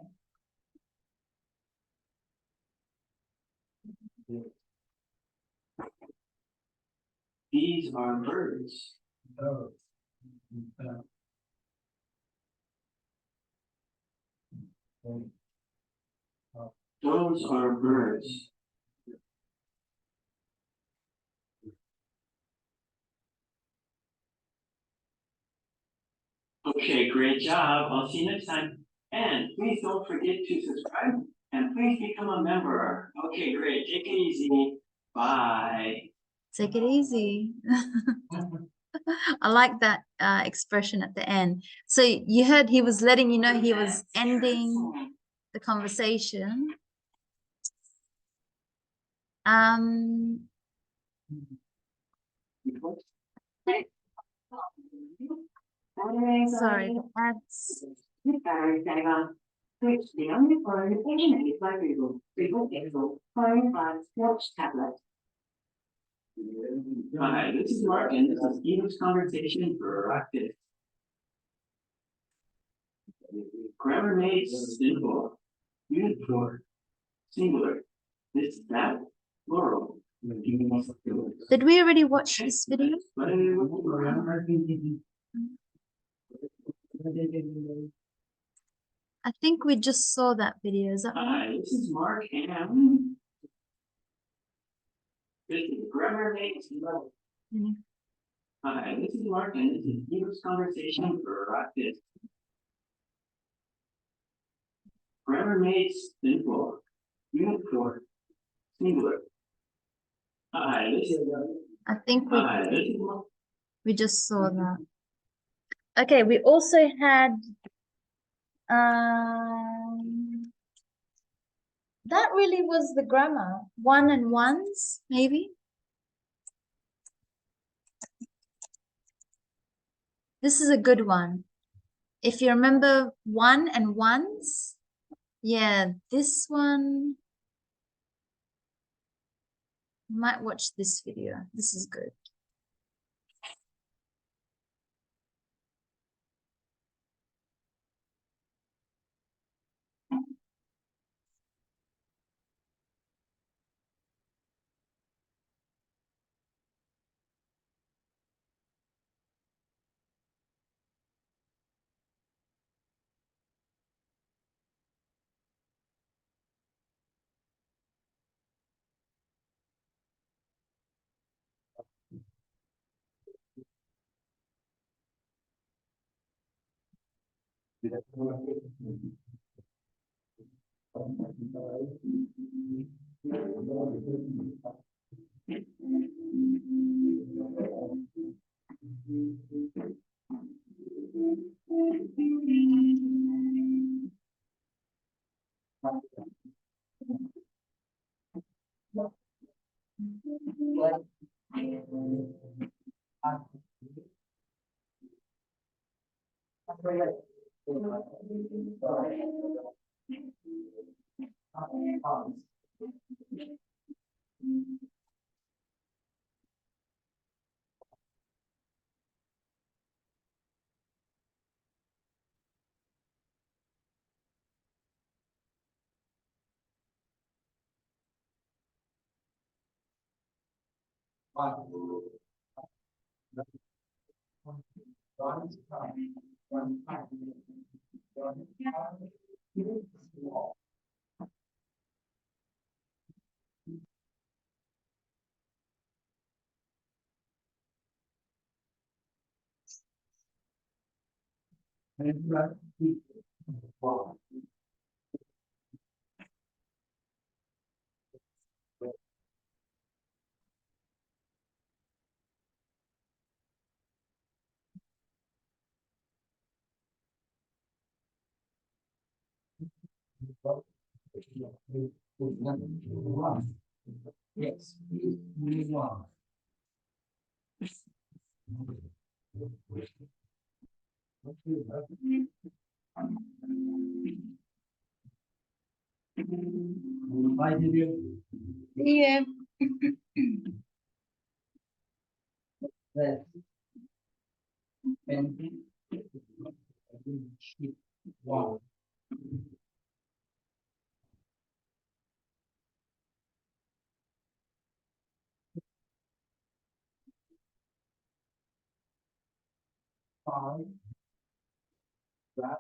These are birds. Those are birds. Okay, great job. I'll see you next time. And please don't forget to subscribe and please become a member. Okay, great. Take it easy. Bye. Take it easy. I like that expression at the end. So you heard he was letting you know he was ending the conversation. Sorry, the ads. Switch the only phone originated by Google Pixel Phone Plus Watch Tablet. Hi, this is Mark, and this is English Conversation Practice. Grammar made simple. Unit 4. Singular. This, that, plural. Did we already watch this video? I think we just saw that video. Is that right? Hi, this is Mark, and this is Grammar made simple. Hi, this is Mark, and this is English Conversation Practice. Grammar made simple. Unit 4. Singular. Hi, this is. I think Hi, this is Mark. we just saw that. Okay, we also had that really was the grammar. One and ones, maybe. This is a good one. If you remember one and ones, yeah, this one. You might watch this video. This is good. Yes, move on. Bye, Vivian. Yeah. Yes. And wow. Five. That.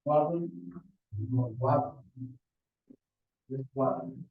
Robin. Wow. This one.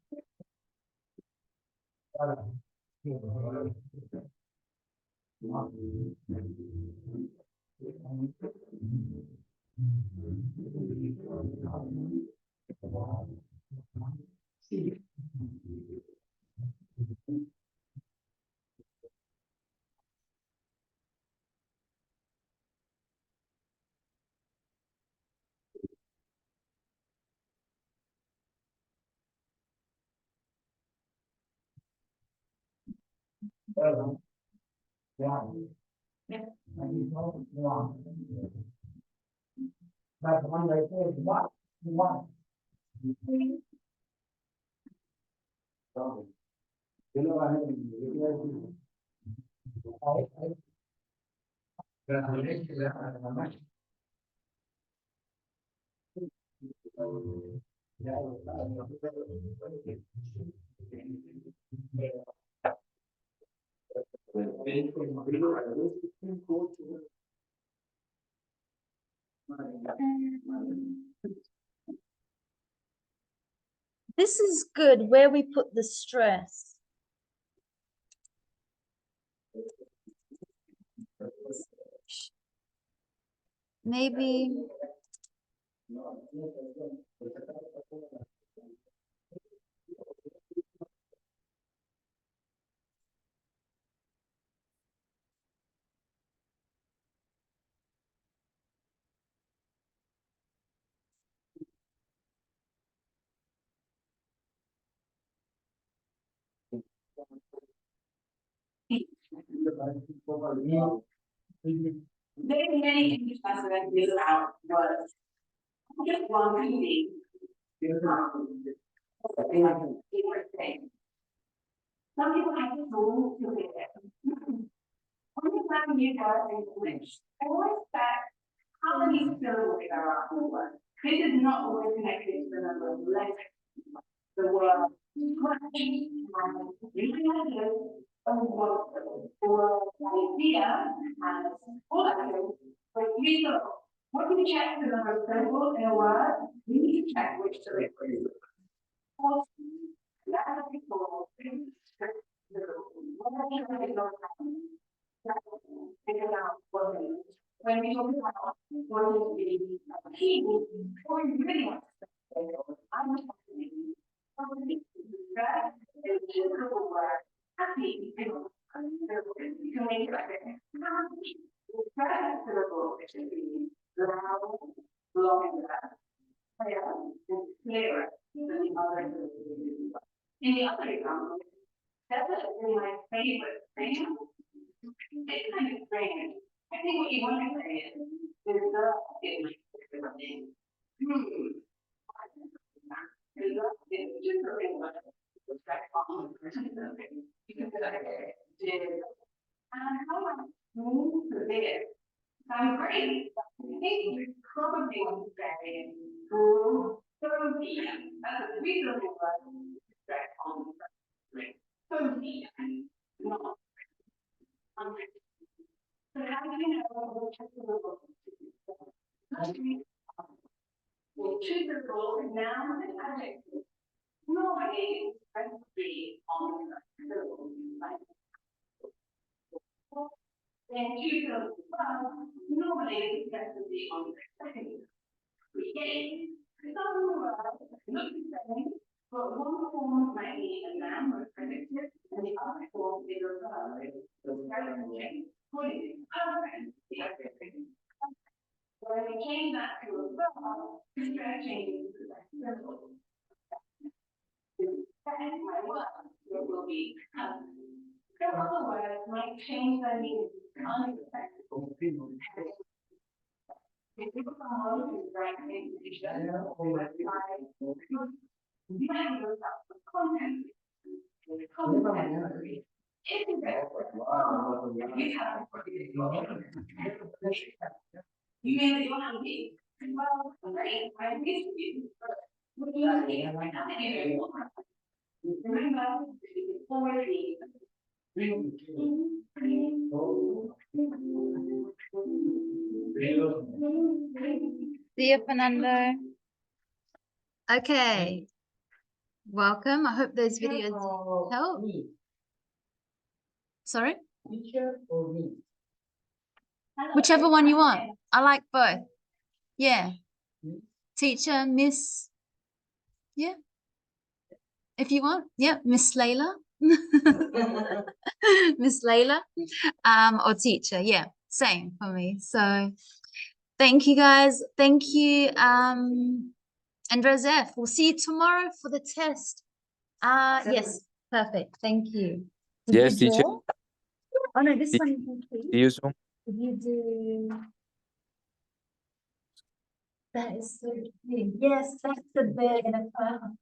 That's one right there. What? One. This is good where we put the stress. Maybe Many English classes is about was just one reading. Favorite thing. Some people have to move to it. Only time you got English, I always that how many syllables there are in the word. This is not always connected to the number of letters. The word idea and all letters. But we go, what do we check the number of syllables in a word? We need to check which syllable. That's people. When we talk about what is the key, or you really want to say, I'm happy, you can make it like that. It should be loud, long, and clear, and clearer than the other. In the other example, that's actually my favorite thing. It's kind of strange. I think what you want to say is, the in my name. And that's it, just a thing about respect on the person, because I did, and how I moved to this, I'm great. I think probably was very good, 30, that's a reasonable respect on the person, 30, not 100. So how do you know which is the role? Well, choose the role noun and adjective. Normally, it's supposed to be on the role, right? Then choose the verb. Normally, it's supposed to be on the second. Again, some words look the same, but one form might be a noun or a predicate, and the other form is a verb. So, when we change that to a verb, we change to the symbol. That is my word. It will be so other words might change their meaning unexpectedly. If someone is writing information you might look up the content. The content is there. You have you mean that you're happy? Well, great, I miss you. But you're happy, I have to hear you. Remember, forward lead. See you, Fernando. Okay. Welcome. I hope those videos help. Me, Sorry? teacher or me? Whichever one you want. I like both. Yeah. Teacher, Miss. Yeah. If you want. Yeah. Miss Laila. Miss Laila. Or teacher. Yeah. Same for me. So thank you guys. Thank you. Andres F. We'll see you tomorrow for the test. Yes. Perfect. Thank you. Did Yes, you teacher. draw? Oh no, this See- one you can keep. See you soon. Did you do? That is so cute. Yes, that's the bird in a cloud.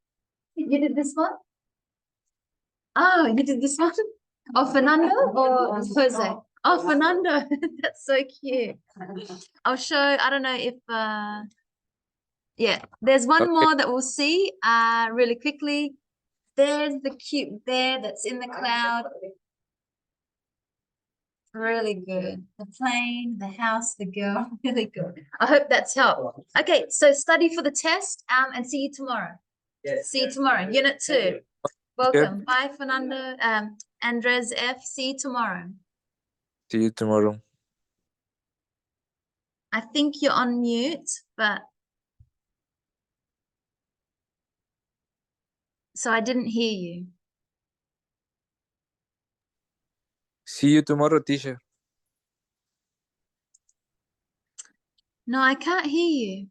You did this one? Oh, you did this one? Oh, Fernando or Jose? Oh, Fernando. That's so cute. I'll show, I don't know if yeah, there's one Okay. more that we'll see really quickly. There's the cute bear that's in the cloud. Really good. The plane, the house, the girl, really good. I hope that's helped. Okay, so study for the test and see you tomorrow. Yes. See you tomorrow. Unit 2. Welcome. Bye, Fernando. Andres F. See you tomorrow. See you tomorrow. I think you're on mute, but so I didn't hear you. See you tomorrow, teacher. No, I can't hear you.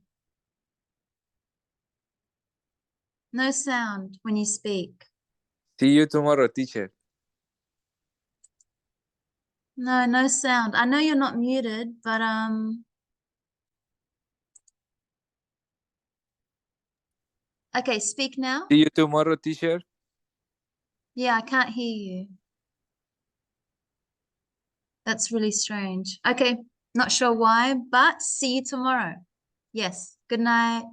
No sound when you speak. See you tomorrow, teacher. No, no sound. I know you're not muted, but okay, speak now. See you tomorrow, teacher. Yeah, I can't hear you. That's really strange. Okay, not sure why, but see you tomorrow. Yes, good night.